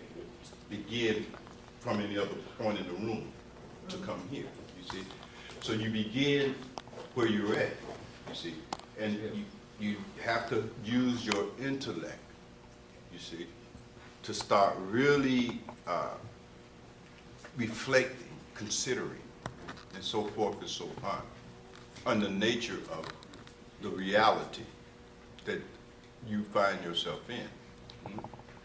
begin from any other point in the room to come here, you see. So you begin where you're at, you see. And you have to use your intellect, you see, to start really reflecting, considering, and so forth and so on the nature of the reality that you find yourself in.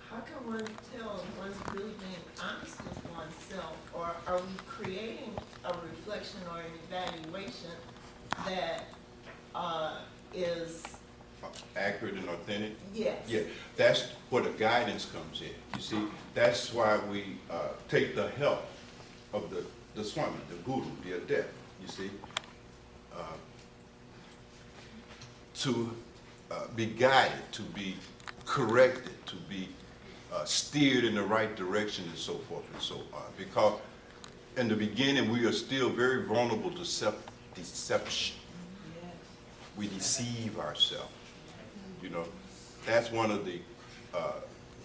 How can one tell one's really being honest with oneself, or are we creating a reflection or an evaluation that is Accurate and authentic? yes? Yeah, that's where the guidance comes in. You see, that's why we take the help of the Swami, the Guru, the Adept, you see, to be guided, to be corrected, to be steered in the right direction and so forth and so on. Because in the beginning, we are still very vulnerable to self-deception. We deceive ourselves, you know. That's one of the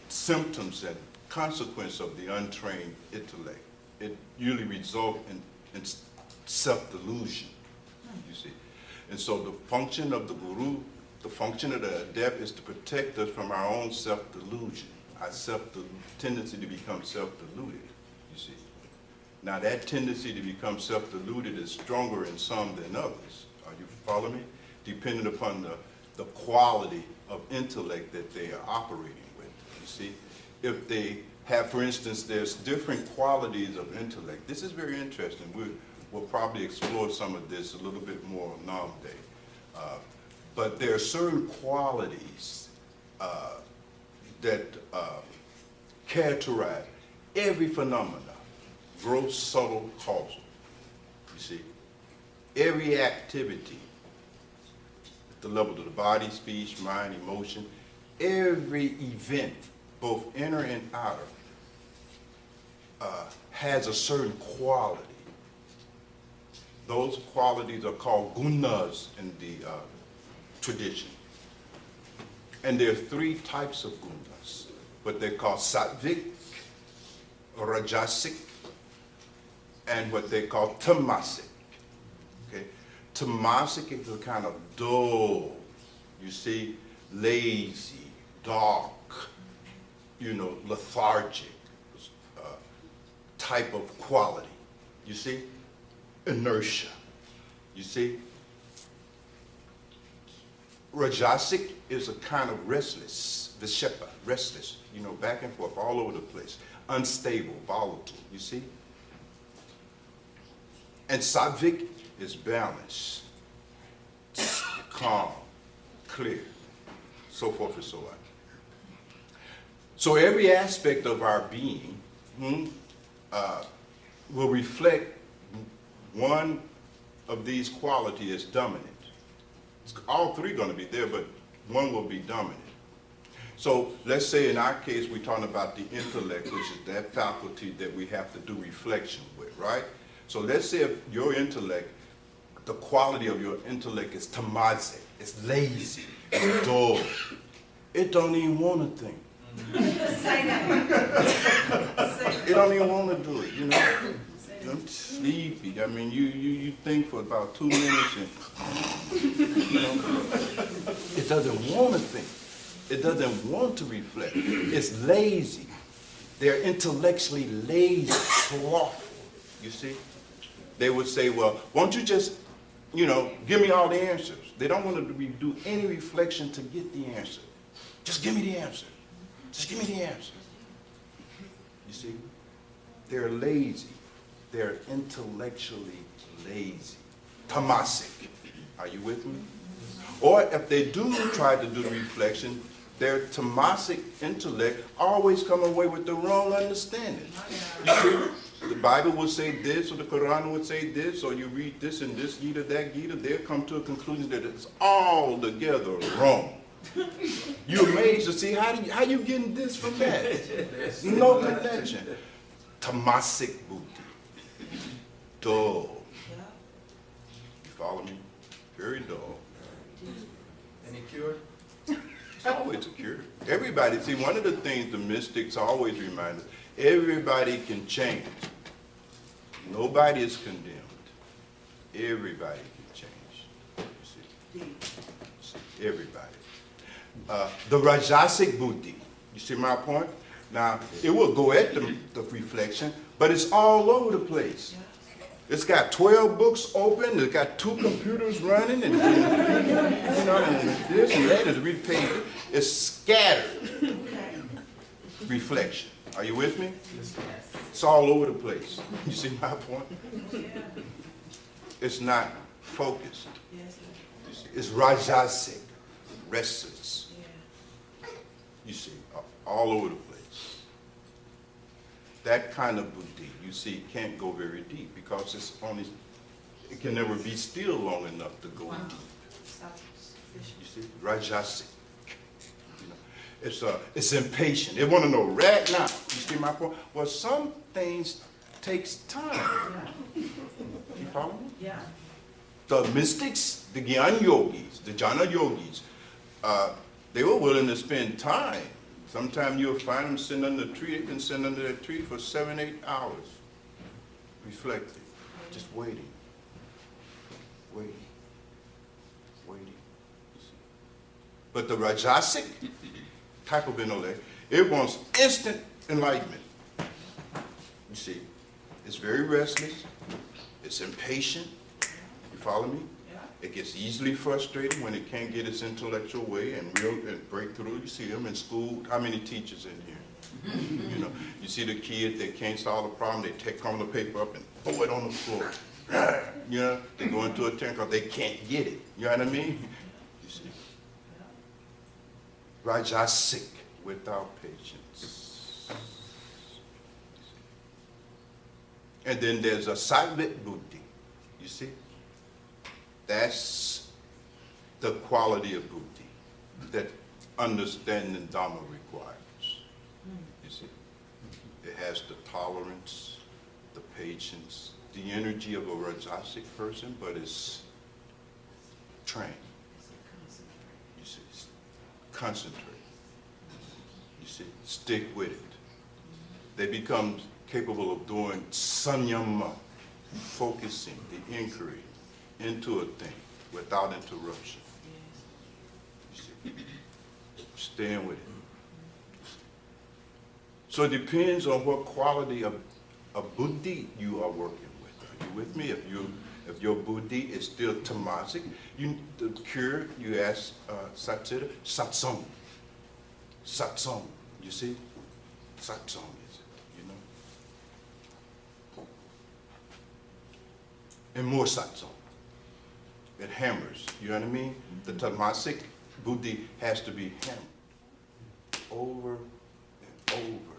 symptoms and consequence of the untrained intellect. It usually results in self-delusion, you see. And so the function of the guru, the function of the adept is to protect us from our own self-delusion, our tendency to become self-deluded, you see. Now that tendency to become self-deluded is stronger in some than others. Are you following me? Depending upon the quality of intellect that they are operating with, you see. If they have, for instance, there's different qualities of intellect. This is very interesting. We'll probably explore some of this a little bit more another day. But there are certain qualities that characterize every phenomena, gross, subtle, causal, you see. Every activity at the level of the body, speech, mind, emotion, every event, both inner and outer, has a certain quality. Those qualities are called gunas in the tradition. And there are three types of gunas, what they call sattvic, rajasic, and what they call tamasic. Okay? Tamasic is a kind of dull, you see, lazy, dark, you know, lethargic type of quality. You see? Inertia. You see? Rajasic is a kind of restless, vishepa, restless, you know, back and forth, all over the place, unstable, volatile, you see? And sattvic is balanced, calm, clear, so forth and so on. So every aspect of our being will reflect one of these qualities as dominant. All three are going to be there, but one will be dominant. So let's say in our case, we're talking about the intellect, which is that faculty that we have to do reflection with, right? So let's say if your intellect, the quality of your intellect is tamazic, it's lazy, it's dull. It don't even want to think. Say that. It don't even want to do it, you know? I'm sleepy. I mean, you think for about 2 minutes and, you know, it doesn't want to think. It doesn't want to reflect. It's lazy. They're intellectually lazy, slothful, you see? They would say, well, won't you just, you know, give me all the answers. They don't want to do any reflection to get the answer. Just give me the answer. Just give me the answer. You see? They're lazy. They're intellectually lazy. Tamasic. Are you with me? Or if they do try to do the reflection, their tamasic intellect always come away with the wrong understanding. You see, the Bible will say this, or the Quran would say this, or you read this and this Gita, that Gita, they'll come to a conclusion that it's all together wrong. You're amazed to see how you getting this from that. No connection. Tamasic buddhi. Dull. You follow me? Very dull. Any cure? Always a cure. Everybody, see, one of the things the mystics always remind us, everybody can change. Nobody is condemned. Everybody can change. You see? Everybody. The Rajasic Buddhi, you see my point? Now, it will go at the reflection, but it's all over the place. It's got 12 books open, it's got 2 computers running, and, you know, and this and that is read pages. It's scattered reflection. Are you with me? It's all over the place. You see my point? It's not focused. You see, it's Rajasic, restless. You see, all over the place. That kind of buddhi, you see, can't go very deep because it can never be still long enough to go deep. You see, Rajasic. You know, it's impatient. They want to know right now. You see my point? Well, some things takes time. You follow me? Yeah. The mystics, the Gyan yogis, the Jhana yogis, they were willing to spend time. Sometimes you'll find them sitting under a tree. They can sit under that tree for 7, 8 hours, reflecting, just waiting. waiting. You see. But the Rajasic type of intellect, it wants instant enlightenment. You see, it's very restless, it's impatient, you follow me? It gets easily frustrated when it can't get its intellectual way and break through. You see them in school. How many teachers in here? You know, you see the kid, they can't solve a problem, they take the paper up and throw it on the floor. You know, they go into a tank because they can't get it. You know what I mean? You see. Rajasic, without patience. And then there's a Sattvic buddhi. You see? That's the quality of buddhi that understanding Dhamma requires. You see? It has the tolerance, the patience, the energy of a Rajasic person, but it's trained. You see? Concentrate. You see? Stick with it. They become capable of doing sanyama, focusing the inquiry into a thing without interruption. You see? Staying with it. So it depends on what quality of buddhi you are working with. Are you with me? If your buddhi is still tamasic, the cure, you ask Satsita, satsang. Satsang, you see? Satsang is it, you know? And more satsang. It hammers, you know what I mean? The tamasic buddhi has to be hammered over and over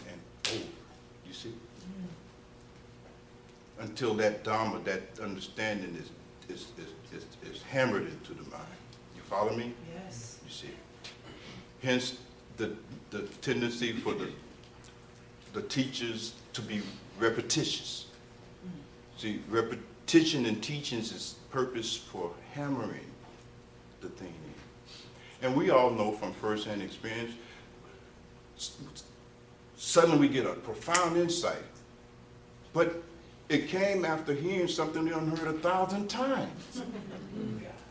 and over, you see? Until that Dhamma, that understanding is hammered into the mind. You follow me? Yes. You see? Hence the tendency for the teachers to be repetitious. See, repetition in teachings is purpose for hammering the thing in. And we all know from firsthand experience, suddenly we get a profound insight. But it came after hearing something we done heard 1,000 times.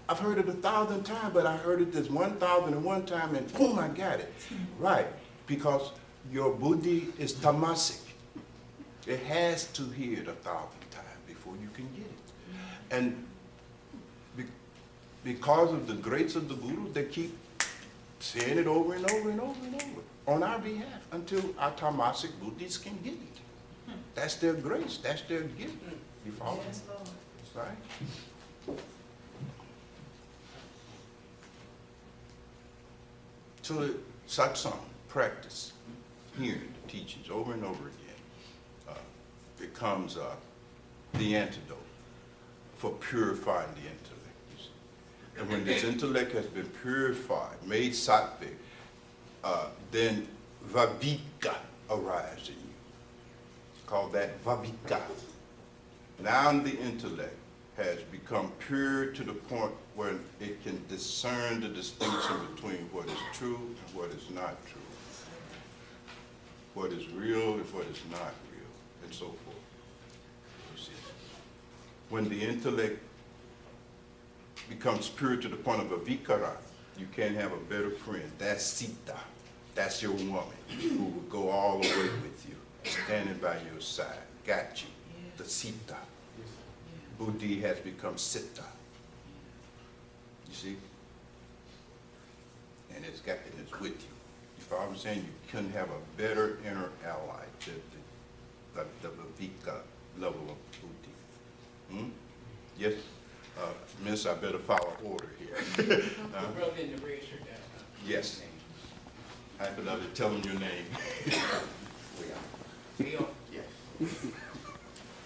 I've heard it 1,000 times, but I heard it this 1,001 time and boom, I got it. Right, because your buddhi is tamasic. It has to hear it 1,000 times before you can get it. And because of the grace of the Guru, they keep saying it over and over and over and over on our behalf until our tamasic buddhis can get it. That's their grace. That's their gift. You follow? Yes, Lord. Right? So satsang, practice, hearing the teachings over and over again, becomes the antidote for purifying the intellect. And when this intellect has been purified, made sattvic, then vavika arises in you. It's called that vavika. Now the intellect has become pure to the point where it can discern the distinction between what is true and what is not true, what is real and what is not real, and so forth. You see, when the intellect becomes pure to the point of a vikara, you can't have a better friend. That's Sita. That's your woman who will go all the way with you, standing by your side. Got you. The Sita. Buddhi has become Sitta. You see? And it's with you. You follow what I'm saying? You couldn't have a better inner ally to the Vika level of Buddhi. Yes? Miss, I better follow order here. Brother in the raise your hand. Yes. Happy to tell them your name. Leo. Yes.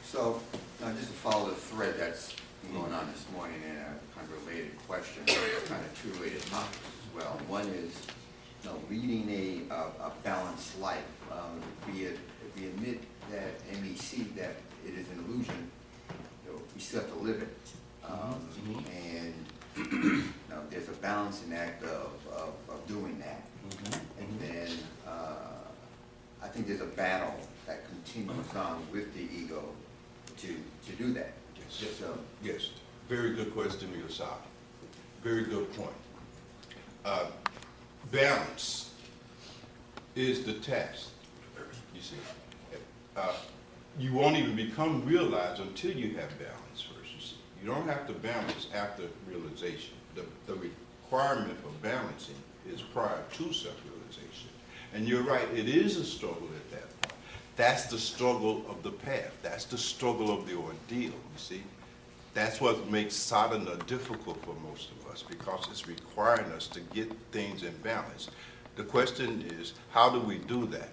So, just to follow the thread that's going on this morning and a kind of related question, kind of two related topics as well. One is, leading a balanced life. If we admit that and we see that it is an illusion, we still have to live it. And there's a balancing act of doing that. And then I think there's a battle that continues on with the ego to do that. Yes. So, Yes. Very good question, Miyosaki. Very good point. Balance is the test, you see. You won't even become realized until you have balance first, you see. You don't have to balance after realization. The requirement for balancing is prior to self-realization. And you're right, it is a struggle at that point. That's the struggle of the path. That's the struggle of the ordeal, you see. That's what makes sadhana difficult for most of us, because it's requiring us to get things in balance. The question is, how do we do that?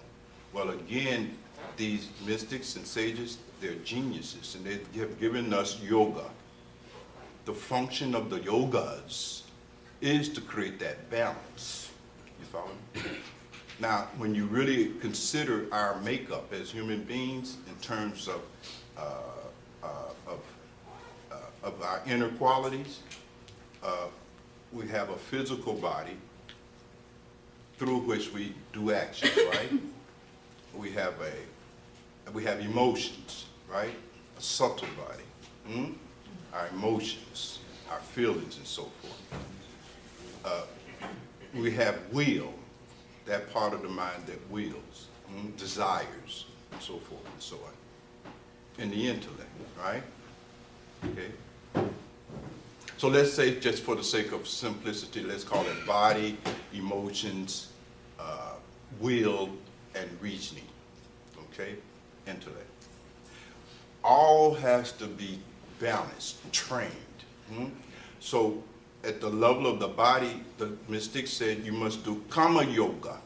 Well, again, these mystics and sages, they're geniuses, and they have given us yoga. The function of the yogas is to create that balance. You follow me? Now, when you really consider our makeup as human beings in terms of our inner qualities, we have a physical body through which we do actions, right? We have emotions, right? A subtle body. Our emotions, our feelings, and so forth. We have will, that part of the mind that wills, desires, and so forth and so on. And the intellect, right? Okay. So let's say, just for the sake of simplicity, let's call it body, emotions, will, and reasoning. Okay? Intellect. All has to be balanced, trained. So at the level of the body, the mystics said you must do Kama Yoga.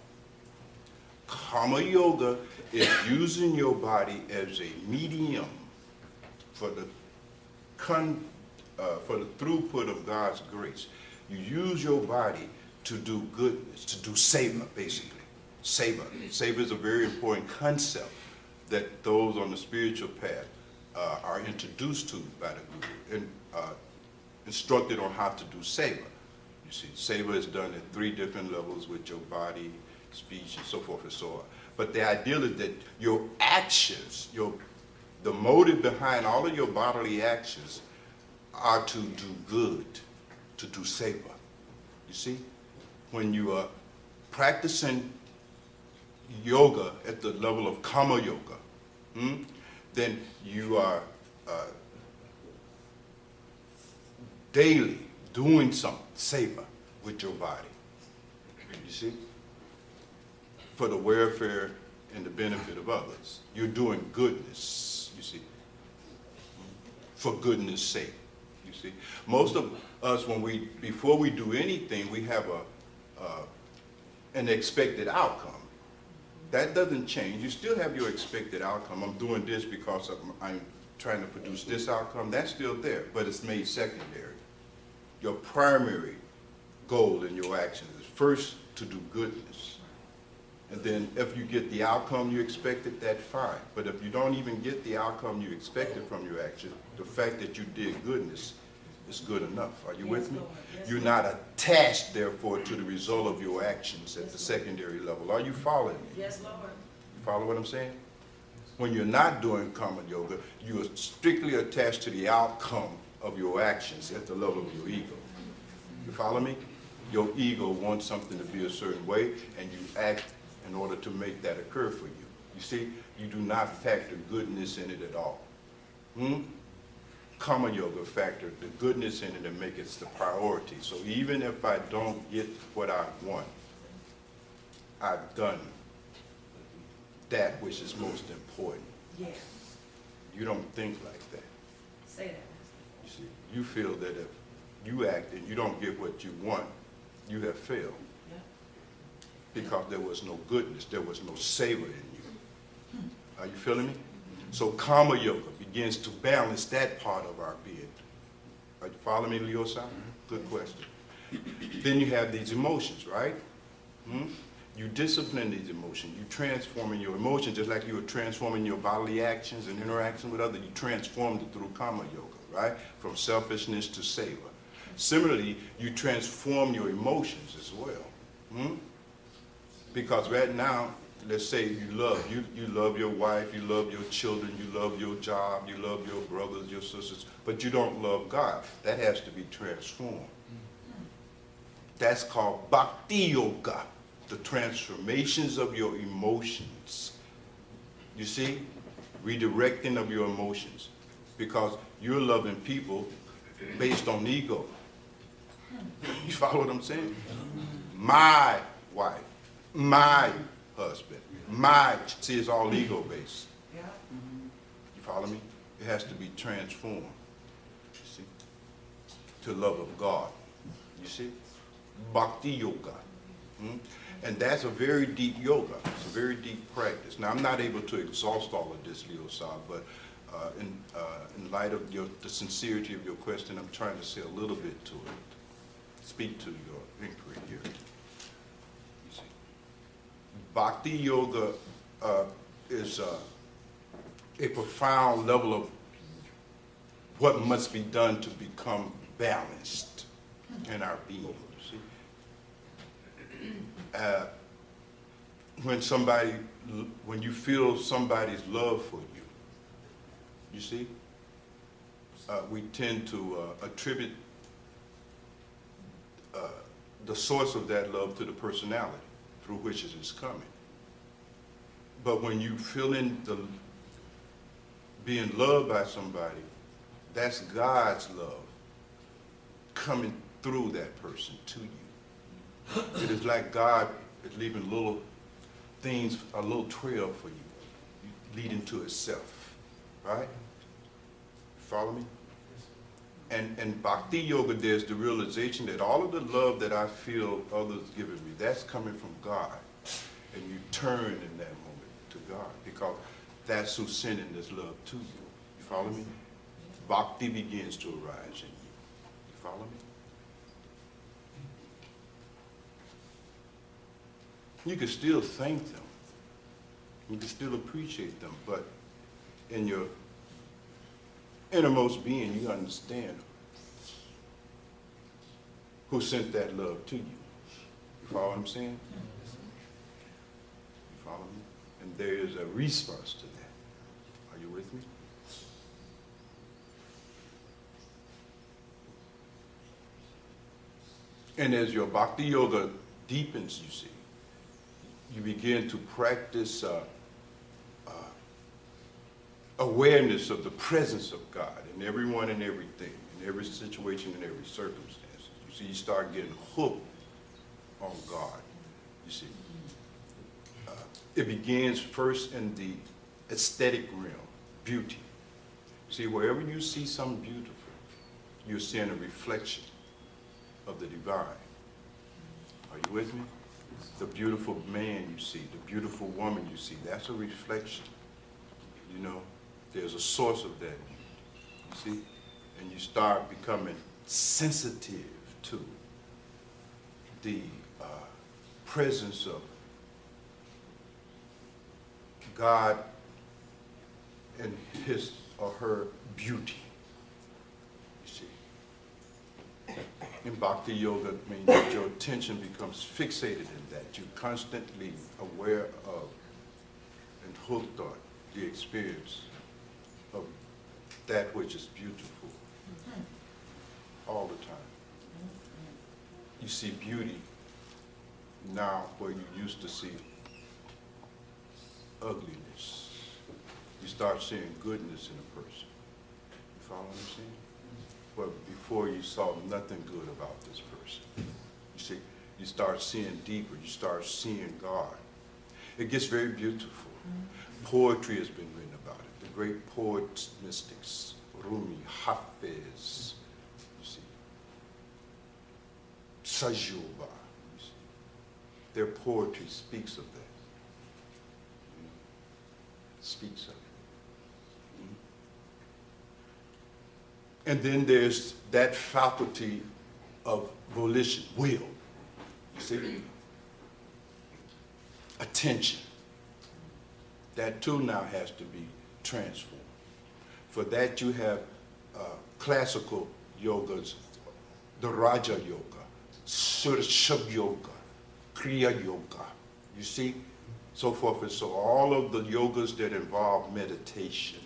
Kama Yoga is using your body as a medium for the throughput of God's grace. You use your body to do goodness, to do seva, basically. Seva. Seva is a very important concept that those on the spiritual path are introduced to by the Guru and instructed on how to do seva. You see, seva is done at 3 different levels with your body, speech, and so forth and so on. But the ideal is that your actions, the motive behind all of your bodily actions are to do good, to do seva. You see, when you are practicing yoga at the level of Kama Yoga, then you are daily doing some seva with your body. You see? For the welfare and the benefit of others. You're doing goodness, you see, for goodness sake. You see, most of us, before we do anything, we have an expected outcome. That doesn't change. You still have your expected outcome. I'm doing this because I'm trying to produce this outcome. That's still there, but it's made secondary. Your primary goal in your actions is first to do goodness. And then if you get the outcome you expected, that's fine. But if you don't even get the outcome you expected from your action, the fact that you did goodness is good enough. Are you with me? You're not attached, therefore, to the result of your actions at the secondary level. Are you following me? Yes, Lord. You follow what I'm saying? When you're not doing Karma Yoga, you are strictly attached to the outcome of your actions at the level of your ego. You follow me? Your ego wants something to be a certain way, and you act in order to make that occur for you. You see, you do not factor goodness in it at all. Karma Yoga factor the goodness in it and make it the priority. So even if I don't get what I want, I've done that which is most important. Yeah. You don't think like that. Say that. You see, you feel that if you act and you don't get what you want, you have failed. Yeah. Because there was no goodness, there was no savor in you. Are you feeling me? So Karma Yoga begins to balance that part of our being. Are you following me, Leo-san? Good question. Then you have these emotions, right? You discipline these emotions. You transforming your emotions just like you were transforming your bodily actions and interaction with others. You transformed it through Karma Yoga, right? From selfishness to seva. Similarly, you transform your emotions as well. Because right now, let's say you love your wife, you love your children, you love your job, you love your brothers, your sisters, but you don't love God. That has to be transformed. That's called bhakti yoga, the transformations of your emotions. You see, redirecting of your emotions, because you're loving people based on ego. You follow what I'm saying? My wife, my husband, see, it's all ego based. You follow me? It has to be transformed, you see, to love of God. You see? Bhakti yoga. And that's a very deep yoga. It's a very deep practice. Now, I'm not able to exhaust all of this, Leo Saab, but in light of the sincerity of your question, I'm trying to say a little bit to it. Speak to your inquiry here. You see, Bhakti yoga is a profound level of what must be done to become balanced in our being. You see, when you feel somebody's love for you, you see, we tend to attribute the source of that love to the personality through which it is coming. But when you feel being loved by somebody, that's God's love coming through that person to you. It is like God is leaving little things, a little trail for you, leading to itself, right? Follow me? And Bhakti Yoga, there's the realization that all of the love that I feel others giving me, that's coming from God. And you turn in that moment to God, because that's who's sending this love to you. You follow me? Bhakti begins to arise in you. You follow me? You can still thank them. You can still appreciate them, but in your innermost being, you understand who sent that love to you. You follow what I'm saying? You follow me? And there is a response to that. Are you with me? And as your Bhakti Yoga deepens, you see, you begin to practice awareness of the presence of God in everyone and everything, in every situation and every circumstance. You see, you start getting hooked on God, you see. It begins first in the aesthetic realm, beauty. See, wherever you see something beautiful, you're seeing a reflection of the divine. Are you with me? The beautiful man you see, the beautiful woman you see, that's a reflection. You know, there's a source of that beauty, you see? And you start becoming sensitive to the presence of God and his or her beauty, you see. In Bhakti Yoga, it means that your attention becomes fixated in that. You're constantly aware of and hooked on the experience of that which is beautiful all the time. You see beauty now where you used to see ugliness. You start seeing goodness in a person. You follow what I'm saying? But before you saw nothing good about this person. You see, you start seeing deeper, you start seeing God. It gets very beautiful. Poetry has been written about it. The great poets, mystics, Rumi, Hafiz, you see, Sajoba, you see. Their poetry speaks of that. Speaks of it. And then there's that faculty of volition, will, you see? Attention. That too now has to be transformed. For that you have classical yogas, the Raja Yoga, Surshab Yoga, Kriya Yoga. You see, so forth and so all of the yogas that involve meditation.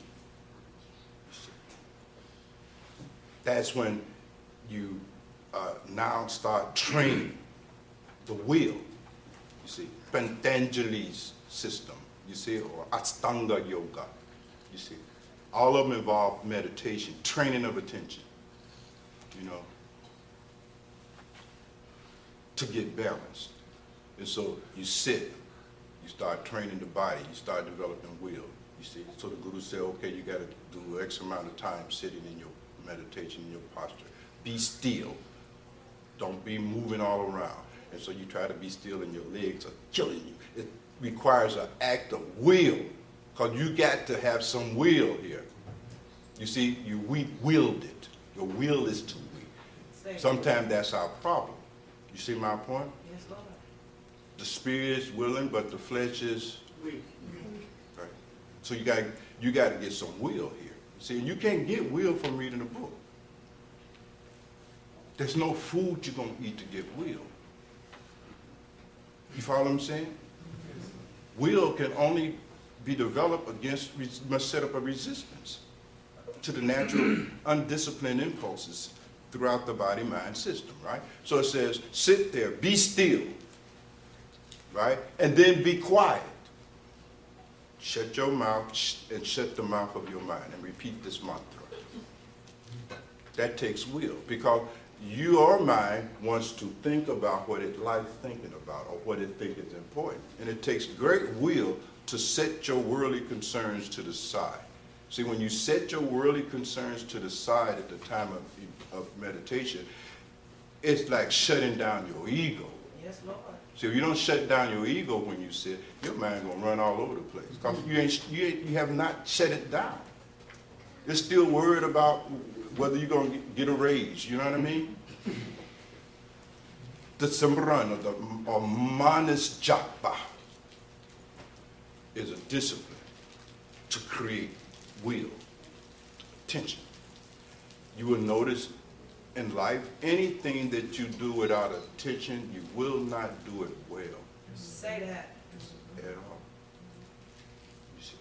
That's when you now start training the will. You see, Patanjali's system, you see, or Astanga Yoga, you see. All of them involve meditation, training of attention, you know, to get balanced. And so you sit, you start training the body, you start developing will, you see. So the Guru said, okay, you got to do X amount of time sitting in your meditation, in your posture. Be still. Don't be moving all around. And so you try to be still and your legs are killing you. It requires an act of will, because you got to have some will here. You see, you weak-willed it. Your will is too weak. Sometimes that's our problem. You see my point? Yes, Lord. The spirit is willing, but the flesh is weak. Right? So you got to get some will here. See, and you can't get will from reading a book. There's no food you're going to eat to get will. You follow what I'm saying? Will can only be developed against, must set up a resistance to the natural undisciplined impulses throughout the body-mind system, right? So it says, sit there, be still, right? And then be quiet. Shut your mouth and shut the mouth of your mind and repeat this mantra. That takes will, because your mind wants to think about what it likes thinking about or what it thinks is important. And it takes great will to set your worldly concerns to the side. See, when you set your worldly concerns to the side at the time of meditation, it's like shutting down your ego. Yes, Lord. See, if you don't shut down your ego when you sit, your mind gonna run all over the place, because you have not shut it down. It's still worried about whether you're gonna get a raise. You know what I mean? The Simran or Manas Japa is a discipline to create will, attention. You will notice in life, anything that you do without attention, you will not do it well Say that. at all. You see.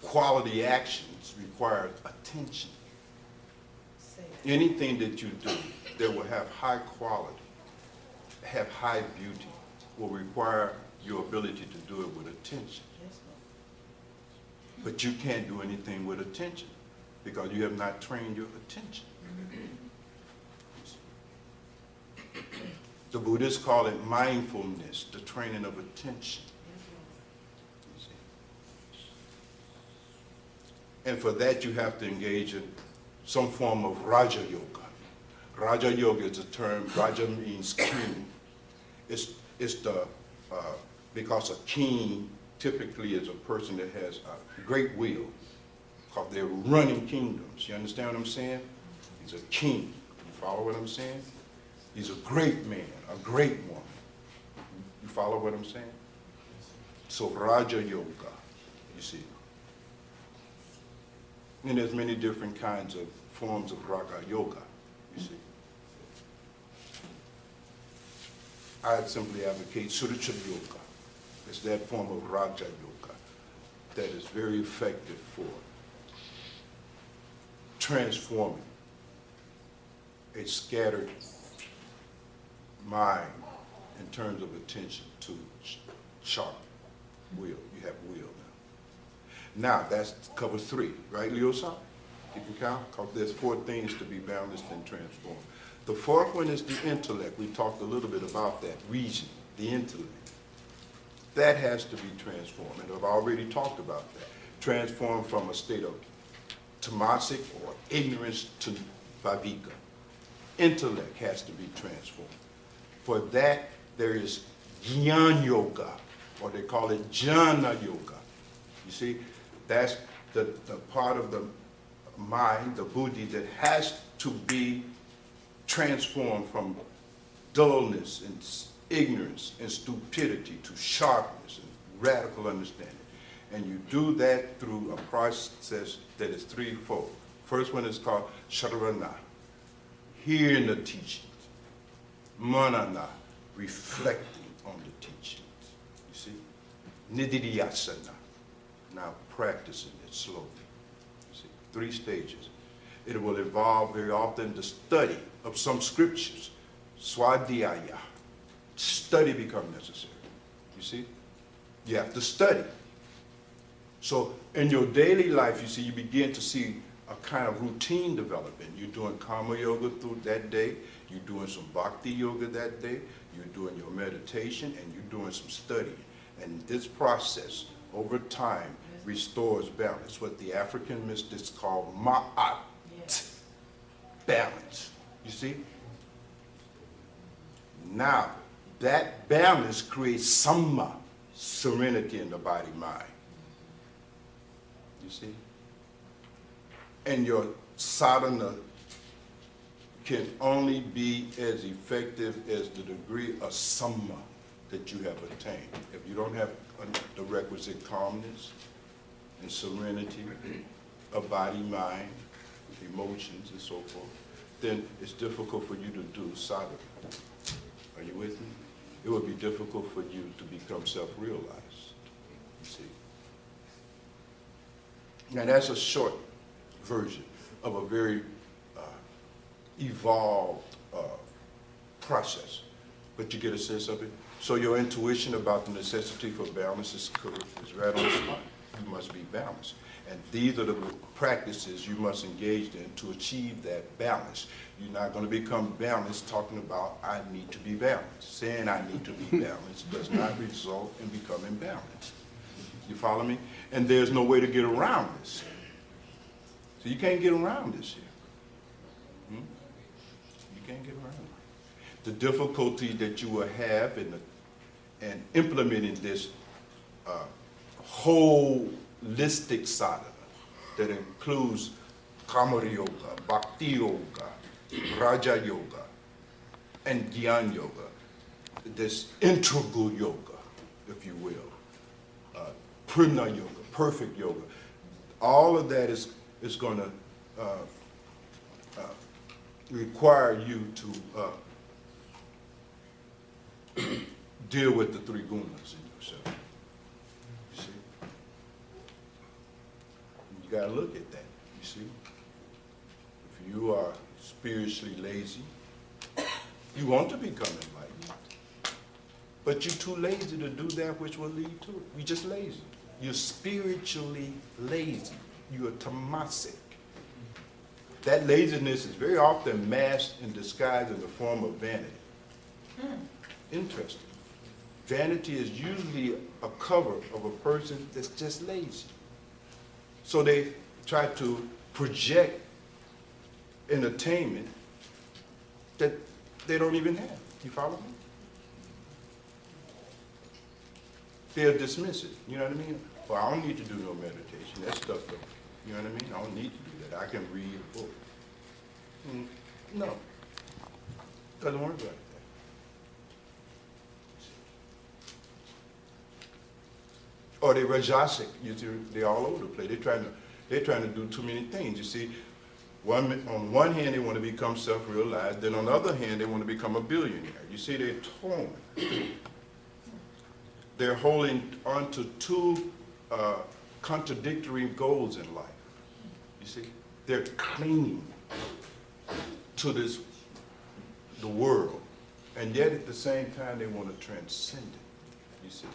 Quality actions require attention. Say that. Anything that you do that will have high quality, have high beauty, will require your ability to do it with attention. Yes, Lord. But you can't do anything with attention because you have not trained your attention. The Buddhists call it mindfulness, the training of attention. You see. And for that you have to engage in some form of Raja Yoga. Raja Yoga is a term, Raja means king. It's because a king typically is a person that has a great will, because they're running kingdoms. You understand what I'm saying? He's a king. You follow what I'm saying? He's a great man, a great woman. You follow what I'm saying? So Raja Yoga, you see. And there's many different kinds of forms of Raja Yoga, you see. I simply advocate Surya Yoga. It's that form of Raja Yoga that is very effective for transforming a scattered mind in terms of attention to sharp will. You have will now. Now, that covers 3, right, Leo-san? You can count? Because there's 4 things to be balanced and transformed. The 4th one is the intellect. We talked a little bit about that, reason, the intellect. That has to be transformed, and I've already talked about that. Transformed from a state of tamasic or ignorance to viveka. Intellect has to be transformed. For that, there is Jnana Yoga, or they call it Jnana Yoga. You see, that's the part of the mind, the buddhi, that has to be transformed from dullness and ignorance and stupidity to sharpness and radical understanding. And you do that through a process that is 3-fold. First one is called Shravana, hearing the teachings. Manana, reflecting on the teachings. You see? Nididiyasana. Now practicing it slowly. You see? 3 stages. It will involve very often the study of some scriptures. Swadhyaya. Study becomes necessary. You see? You have to study. So in your daily life, you see, you begin to see a kind of routine developing. You're doing karma yoga through that day. You're doing some bhakti yoga that day. You're doing your meditation, and you're doing some studying. And this process, over time, restores balance. What the African mystics call ma'at, balance. You see? Now, that balance creates samma, serenity in the body-mind. You see? And your sadhana can only be as effective as the degree of samma that you have attained. If you don't have the requisite calmness and serenity of body, mind, emotions, and so forth, then it's difficult for you to do sadhana. Are you with me? It would be difficult for you to become self-realized, you see. Now that's a short version of a very evolved process, but you get a sense of it. So your intuition about the necessity for balance is correct, is right on the spot. You must be balanced. And these are the practices you must engage in to achieve that balance. You're not going to become balanced talking about, I need to be balanced. Saying I need to be balanced does not result in becoming balanced. You follow me? And there's no way to get around this. So you can't get around this here. You can't get around it. The difficulty that you will have in implementing this holistic sadhana that includes Kama Yoga, Bhakti Yoga, Raja Yoga, and Jnana Yoga, this integral yoga, if you will, Purna Yoga, perfect yoga. All of that is going to require you to deal with the 3 gunas in yourself. You see? You got to look at that, you see? If you are spiritually lazy, you want to become enlightened, but you're too lazy to do that which will lead to it. You're just lazy. You're spiritually lazy. You're tamasic. That laziness is very often masked and disguised in the form of vanity. Interesting. Vanity is usually a cover of a person that's just lazy. So they try to project an attainment that they don't even have. You follow me? They'll dismiss it. You know what I mean? Well, I don't need to do no meditation. That stuff don't. You know what I mean? I don't need to do that. I can read a book. No. Doesn't work like that. Or they're rajasic. They're all over the place. They're trying to do too many things. You see, on one hand, they want to become self-realized. Then on the other hand, they want to become a billionaire. You see, they're torn. They're holding on to 2 contradictory goals in life. You see, they're clinging to the world, and yet at the same time, they want to transcend it. You see,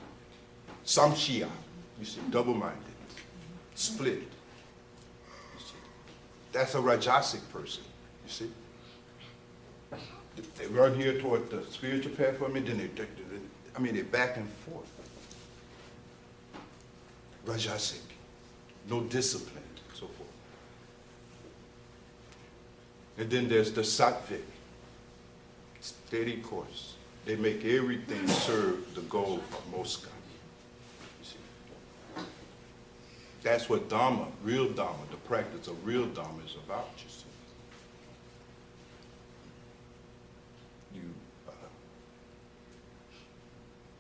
samshya. You see, double-minded, split. You see, that's a rajasic person. You see, they run here toward the spiritual path for me, then they're back and forth. Rajasic, no discipline, so forth. And then there's the sattvic, steady course. They make everything serve the goal of Mosca. You see, that's what Dhamma, real Dhamma, the practice of real Dhamma is about. You see, you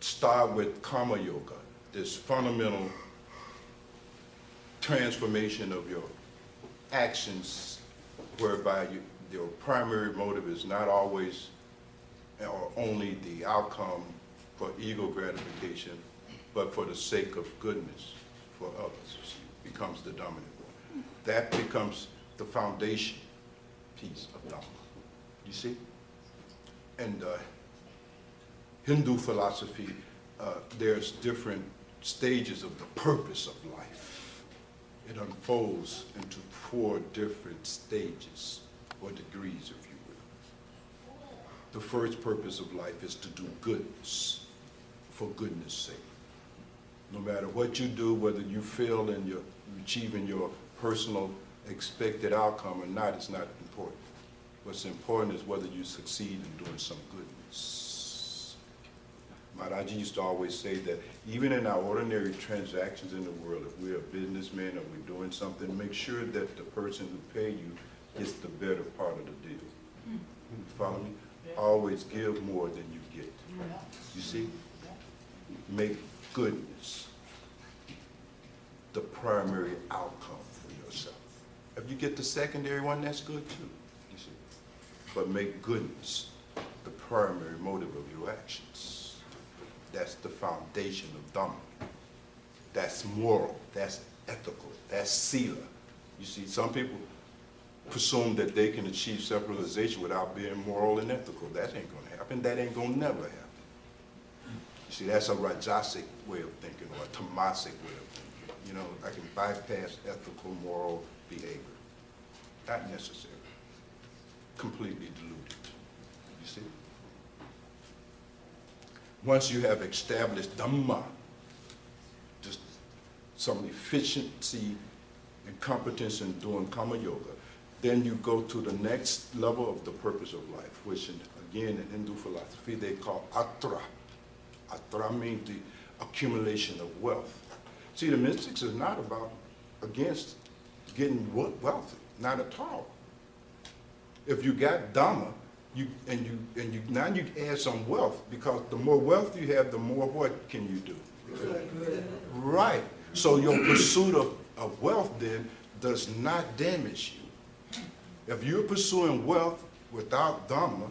start with karma yoga, this fundamental transformation of your actions, whereby your primary motive is not always or only the outcome for ego gratification, but for the sake of goodness for others, you see, becomes the dominant one. That becomes the foundation piece of Dhamma, you see? And Hindu philosophy, there's different stages of the purpose of life. It unfolds into 4 different stages or degrees, if you will. The first purpose of life is to do goodness, for goodness sake. No matter what you do, whether you fail in your achieving your personal expected outcome or not, it's not important. What's important is whether you succeed in doing some goodness. Maharaji used to always say that even in our ordinary transactions in the world, if we're a businessman or we're doing something, make sure that the person who paid you gets the better part of the deal. You follow me? Always give more than you get. You see? Make goodness the primary outcome for yourself. If you get the secondary one, that's good too, you see. But make goodness the primary motive of your actions. That's the foundation of Dhamma. That's moral, that's ethical, that's sila. You see, some people presume that they can achieve self-realization without being moral and ethical. That ain't gonna happen, that ain't gonna never happen. You see, that's a rajasic way of thinking or a tamasic way of thinking. You know, I can bypass ethical, moral behavior. Not necessary. Completely deluded. You see? Once you have established Dhamma, just some efficiency and competence in doing Kama Yoga, then you go to the next level of the purpose of life, which again in Hindu philosophy they call atra. Atra means the accumulation of wealth. See, the mystics is not about against getting wealthy, not at all. If you got Dhamma, now you add some wealth, because the more wealth you have, the more what can you do? Good. Right. So your pursuit of wealth then does not damage you. If you're pursuing wealth without Dhamma,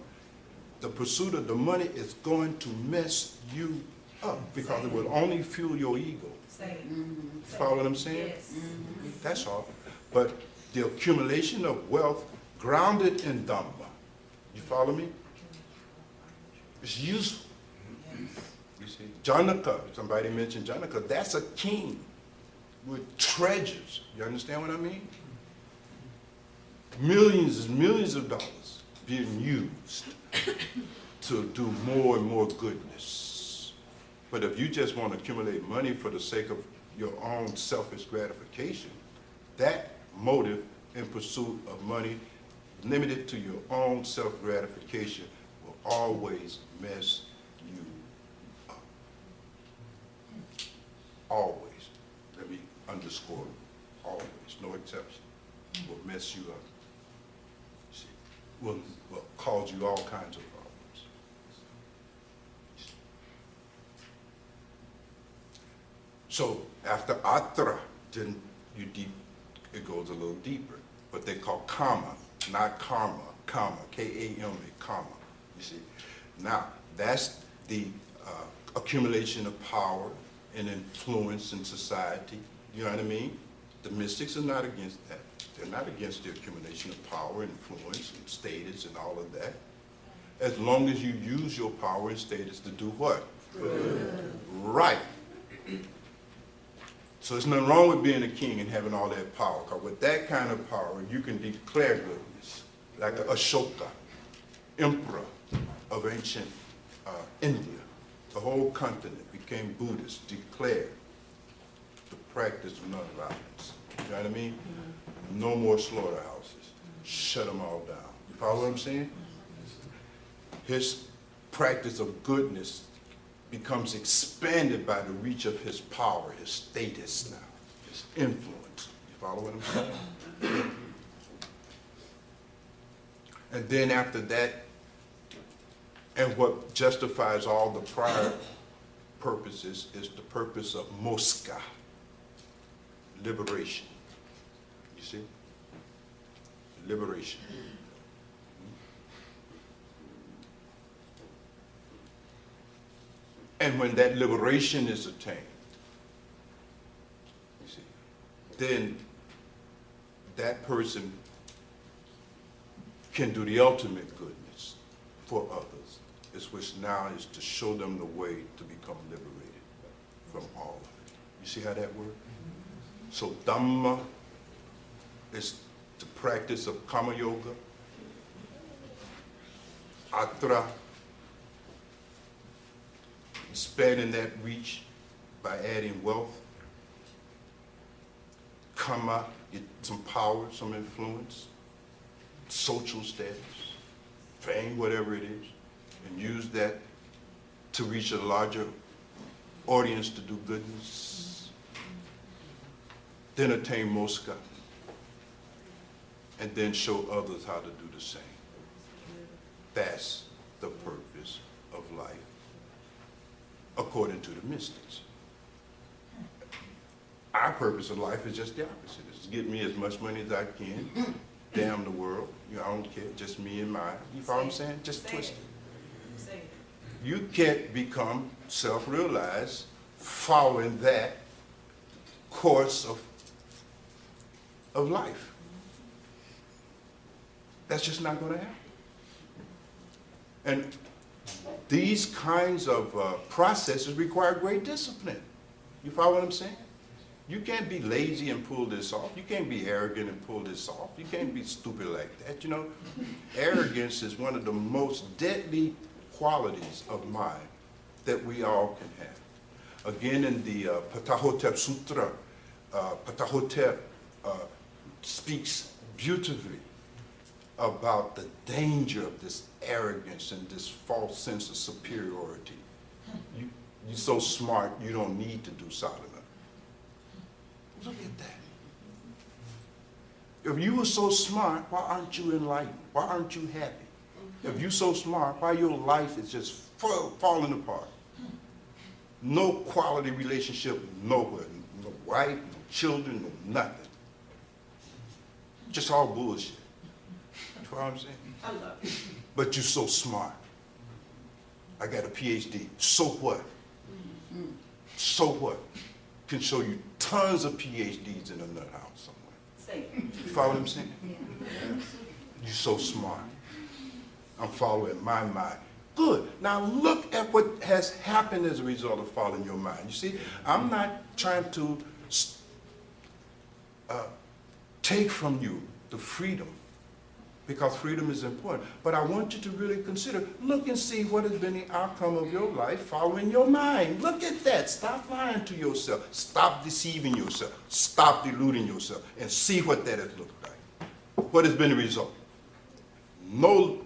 the pursuit of the money is going to mess you up, because it will only fuel your ego. Follow what I'm saying? Yes. That's all. But the accumulation of wealth grounded in Dhamma, you follow me? It's useful. You see, Janaka, somebody mentioned Janaka, that's a king with treasures. You understand what I mean? Millions and millions of dollars being used to do more and more goodness. But if you just want to accumulate money for the sake of your own selfish gratification, that motive in pursuit of money limited to your own self-gratification will always mess you up. Always. Let me underscore, always, no exception, will mess you up. See, will cause you all kinds of problems. So after atra, then it goes a little deeper. What they call kama, not karma, kama, K-A-M-A, kama, you see. Now, that's the accumulation of power and influence in society, you know what I mean? The mystics are not against that. They're not against the accumulation of power, influence, and status and all of that. As long as you use your power and status to do what? Good. Right. So there's nothing wrong with being a king and having all that power, because with that kind of power, you can declare goodness. Like Ashoka, emperor of ancient India. The whole continent became Buddhist, declared the practice of nonviolence. You know what I mean? No more slaughterhouses. Shut them all down. You follow what I'm saying? His practice of goodness becomes expanded by the reach of his power, his status now, his influence. You follow what I'm saying? And then after that, and what justifies all the prior purposes is the purpose of moksha, liberation. You see? Liberation. And when that liberation is attained, you see, then that person can do the ultimate goodness for others, which now is to show them the way to become liberated from all of it. You see how that works? So Dhamma is the practice of Kama Yoga. Atra, expanding that reach by adding wealth. Kama, get some power, some influence, social status, fame, whatever it is, and use that to reach a larger audience to do goodness. Then attain Moksha, and then show others how to do the same. That's the purpose of life, according to the mystics. Our purpose of life is just the opposite. It's get me as much money as I can, damn the world, you know, I don't care, just me and mine. You follow what I'm saying? Just twist it. You can't become self-realized following that course of life. That's just not going to happen. And these kinds of processes require great discipline. You follow what I'm saying? You can't be lazy and pull this off. You can't be arrogant and pull this off. You can't be stupid like that. You know, arrogance is one of the most deadly qualities of mind that we all can have. Again, in the Patahotep Sutra, Patahotep speaks beautifully about the danger of this arrogance and this false sense of superiority. You're so smart, you don't need to do sadhana. Look at that. If you were so smart, why aren't you enlightened? Why aren't you happy? If you're so smart, why your life is just falling apart? No quality relationship nowhere. No wife, no children, no nothing. Just all bullshit. You know what I'm saying? I love it. But you're so smart. I got a PhD. So what? So what? Can show you tons of PhDs in a nut house somewhere. Say it. You follow what I'm saying? You're so smart. I'm following my mind. Good. Now look at what has happened as a result of following your mind. You see, I'm not trying to take from you the freedom, because freedom is important. But I want you to really consider, look and see what has been the outcome of your life following your mind. Look at that. Stop lying to yourself. Stop deceiving yourself. Stop deluding yourself. And see what that has looked like. What has been the result? No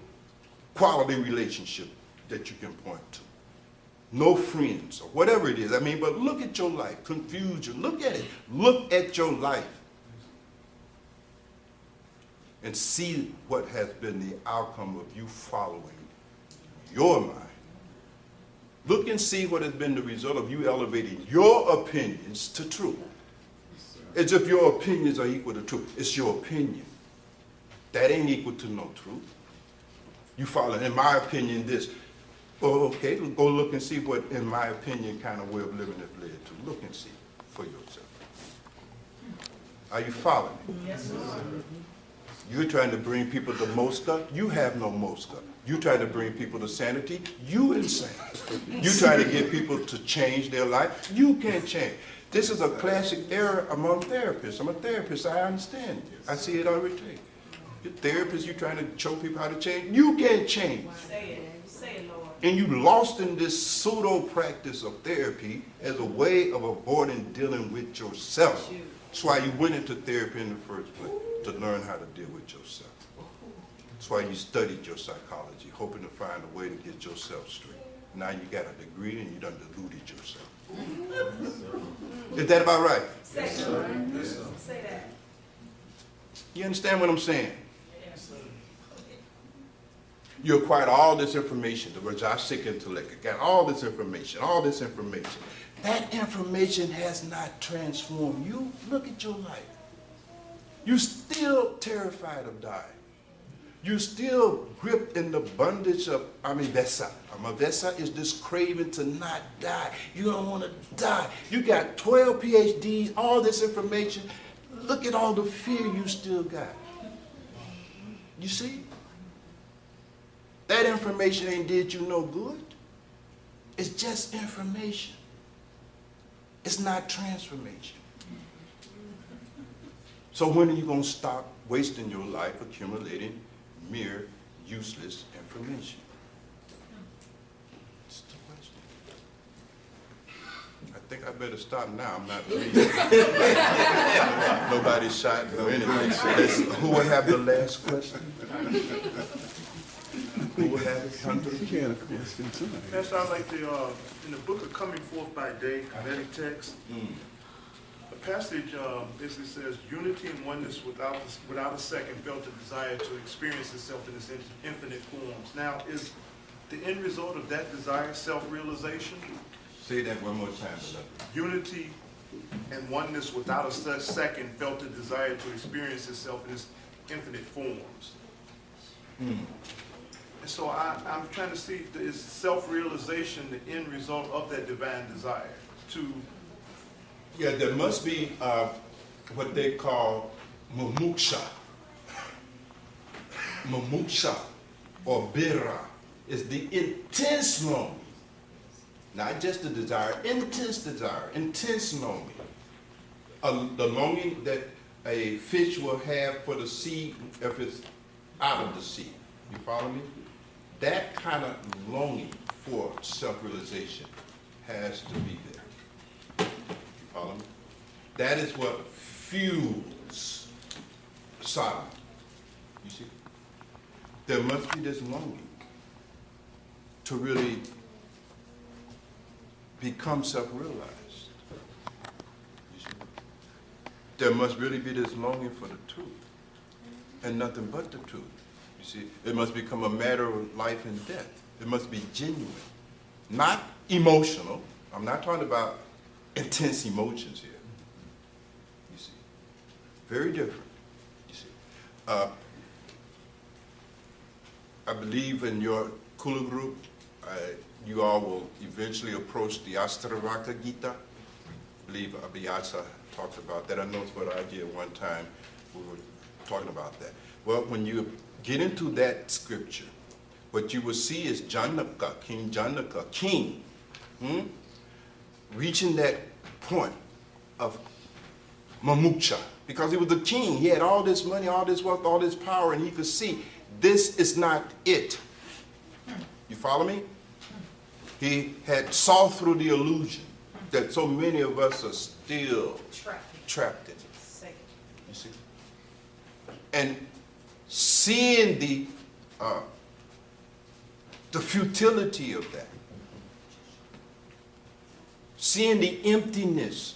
quality relationship that you can point to. No friends, or whatever it is. I mean, but look at your life. Confusion. Look at it. Look at your life. And see what has been the outcome of you following your mind. Look and see what has been the result of you elevating your opinions to truth. As if your opinions are equal to truth. It's your opinion. That ain't equal to no truth. You follow, in my opinion, this. Oh, okay, go look and see what, in my opinion, kind of way of living has led to. Look and see for yourself. Are you following me? Yes, Lord. You're trying to bring people to Moksha. You have no Moksha. You try to bring people to sanity. You insane. You try to get people to change their life. You can't change. This is a classic error among therapists. I'm a therapist. I understand. I see it every day. You're therapists, you're trying to show people how to change. You can't change. Say it. Say it, Lord. And you lost in this pseudo practice of therapy as a way of avoiding dealing with yourself. That's why you went into therapy in the first place, to learn how to deal with yourself. That's why you studied your psychology, hoping to find a way to get yourself straight. Now you got a degree and you done deluded yourself. Is that about right? Say it, Lord. Say that. You understand what I'm saying? You acquired all this information, the Rajasic intellect, got all this information, That information has not transformed you. Look at your life. You're still terrified of dying. you're still gripped in the bondage of amavesa. Amavesa is this craving to not die. You don't want to die. You got 12 PhDs, all this information. Look at all the fear you still got. You see? That information ain't did you no good. It's just information. It's not transformation. So when are you going to stop wasting your life accumulating mere useless information? It's the question. I think I better stop now. I'm not reading. Nobody's shot or anything. Who will have the last question? Who will have it? Come to the He had a question too. That sounds like in the book of Coming Forth by Day, Kinetic Text, the passage basically says, unity and oneness without a second felt a desire to experience itself in its infinite forms. Now, is the end result of that desire self-realization? Say that one more time, beloved. Unity and oneness without a second felt a desire to experience itself in its infinite forms. And so I'm trying to see, is self-realization the end result of that divine desire to... Yeah, there must be what they call mumuksha. Mumuksha or bira is the intense longing. Not just the desire, intense longing. The longing that a fish will have for the sea if it's out of the sea. You follow me? That kind of longing for self-realization has to be there. You follow me? That is what fuels sadhana. You see? There must be this longing to really become self-realized. You see? There must really be this longing for the truth and nothing but the truth. You see, it must become a matter of life and death. It must be genuine, not emotional. I'm not talking about intense emotions here. You see, very different. You see, I believe in your Kula group, you all will eventually approach the Astravaka Gita. I believe Abhyasa talked about that. I know it's what I did one time. We were talking about that. Well, when you get into that scripture, what you will see is Janaka, King Janaka, reaching that point of Mamuksha, because he was the king. He had all this money, all this wealth, all this power, and he could see this is not it. You follow me? He had saw through the illusion that so many of us are still trapped in. You see? And seeing the futility of that, seeing the emptiness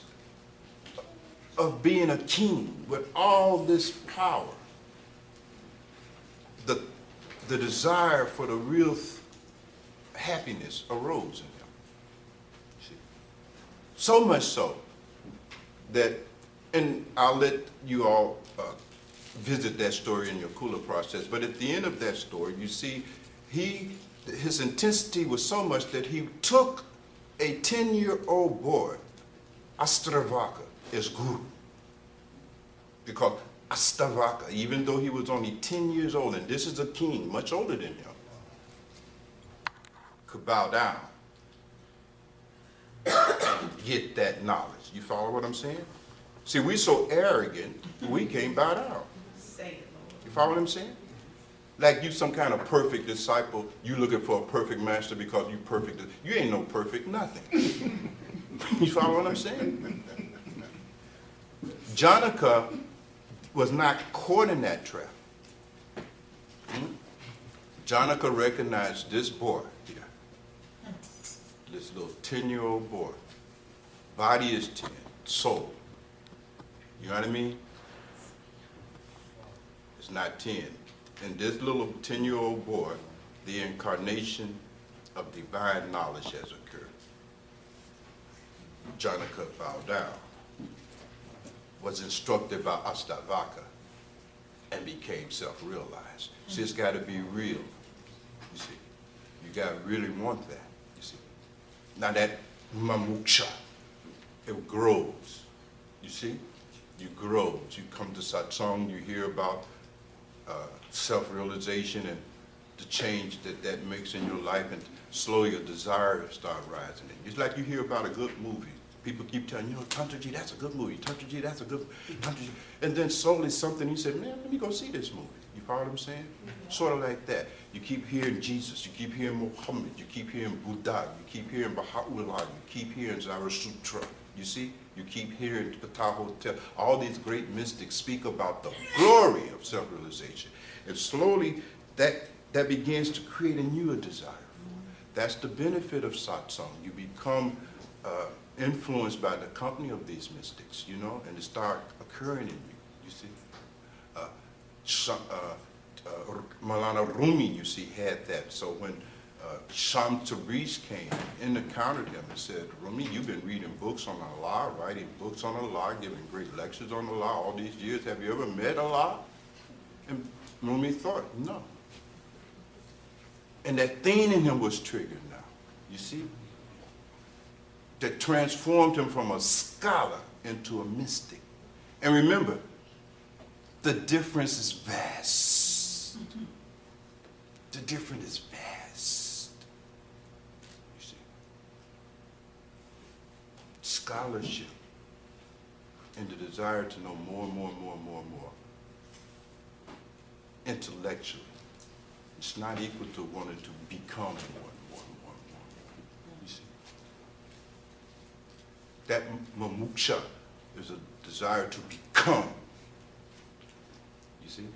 of being a king with all this power, the desire for the real happiness arose in him. See? So much so that, and I'll let you all visit that story in your Kula process, but at the end of that story, you see, his intensity was so much that he took a 10-year-old boy, Astravaka, as guru. Because Astavaka, even though he was only 10 years old, and this is a king much older than him, could bow down and get that knowledge. You follow what I'm saying? See, we're so arrogant, we can't bow down. You follow what I'm saying? Like you some kind of perfect disciple, you looking for a perfect master because you perfect. You ain't no perfect nothing. You follow what I'm saying? Janaka was not caught in that trap. Janaka recognized this boy here, this little 10-year-old boy. Body is 10, soul. You know what I mean? It's not 10. In this little 10-year-old boy, the incarnation of divine knowledge has occurred. Janaka bowed down, was instructed by Astavaka. and became self-realized. See, it's got to be real, you see. You got to really want that, you see. Now that mamuksha, it grows, you see. You grow. You come to satsang, you hear about self-realization and the change that makes in your life, and slowly a desire start rising. It's like you hear about a good movie. People keep telling you, Tantraji, that's a good movie. Tantraji, that's a good Tantraji. And then slowly something, you say, man, let me go see this movie. You follow what I'm saying? Sort of like that. You keep hearing Jesus, you keep hearing Muhammad, you keep hearing Buddha, you keep hearing Baha'u'llah, you keep hearing Zarathustra. You see? You keep hearing Ptah Hotel. All these great mystics speak about the glory of self-realization. And slowly that begins to create in you a desire. That's the benefit of satsang. You become influenced by the company of these mystics, you know, and they start occurring in you see. Maulana Rumi, you see, had that. So when Sham Tabriz came and encountered him and said, Rumi, you've been reading books on Allah, writing books on Allah, giving great lectures on Allah all these years. Have you ever met Allah? And Rumi thought, no. And that thing in him was triggered now, you see? That transformed him from a scholar into a mystic. And remember, the difference is vast. The difference is vast. You see? Scholarship and the desire to know more and more and more and more and more. Intellectually. It's not equal to wanting to become more and more and more and more. You see? That mamuksha is a desire to become. You see?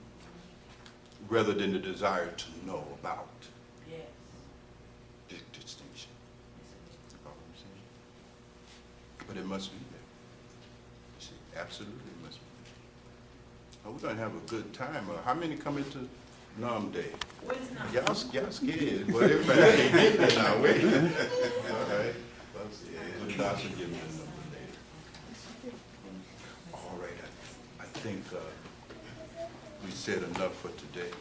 Rather than the desire to know about. Yes. The distinction. You follow what I'm saying? But it must be there. You see? Absolutely it must be there. Oh, we're going to have a good time. How many come into Nam Day? What is Nam? Y'all scared. Well, everybody can't get there now. Wait. All right. Let's see. The doctor give me the number later. All right. I think we said enough for today.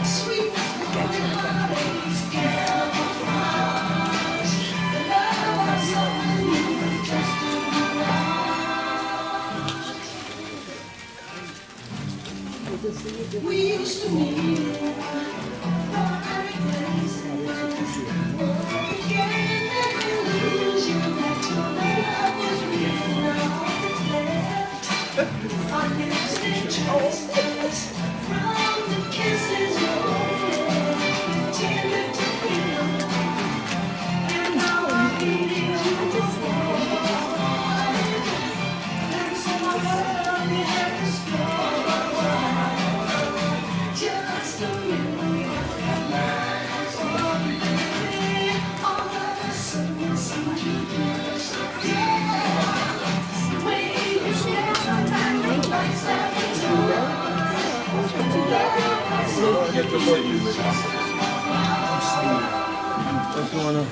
Sweet get the work. What's going on?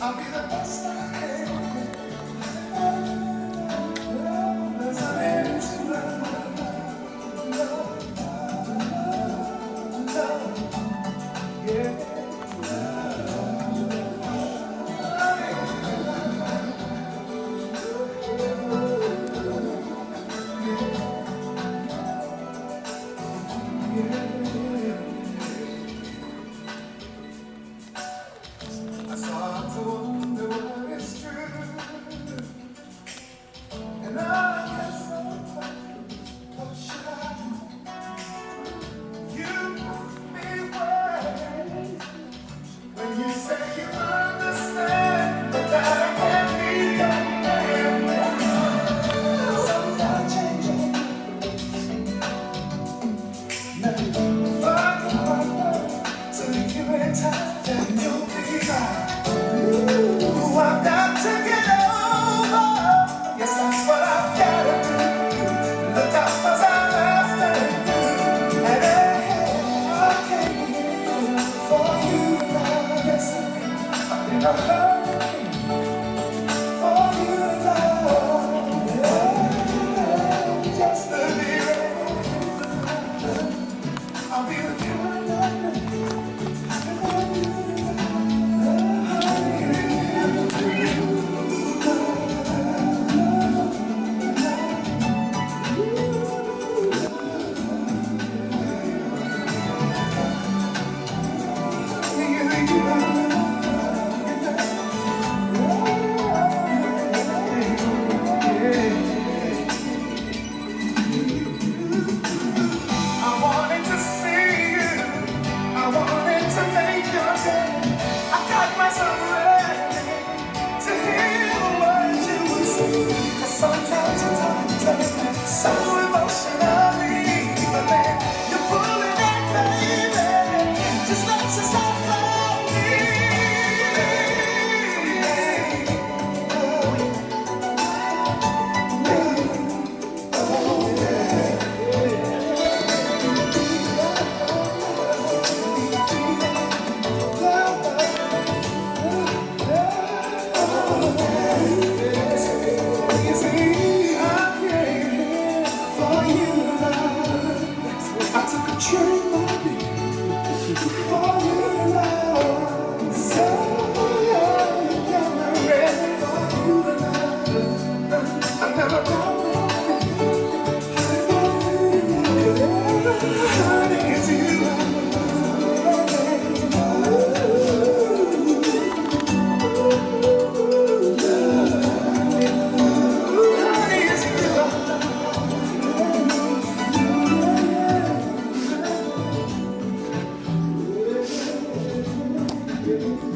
I'll be the best I can.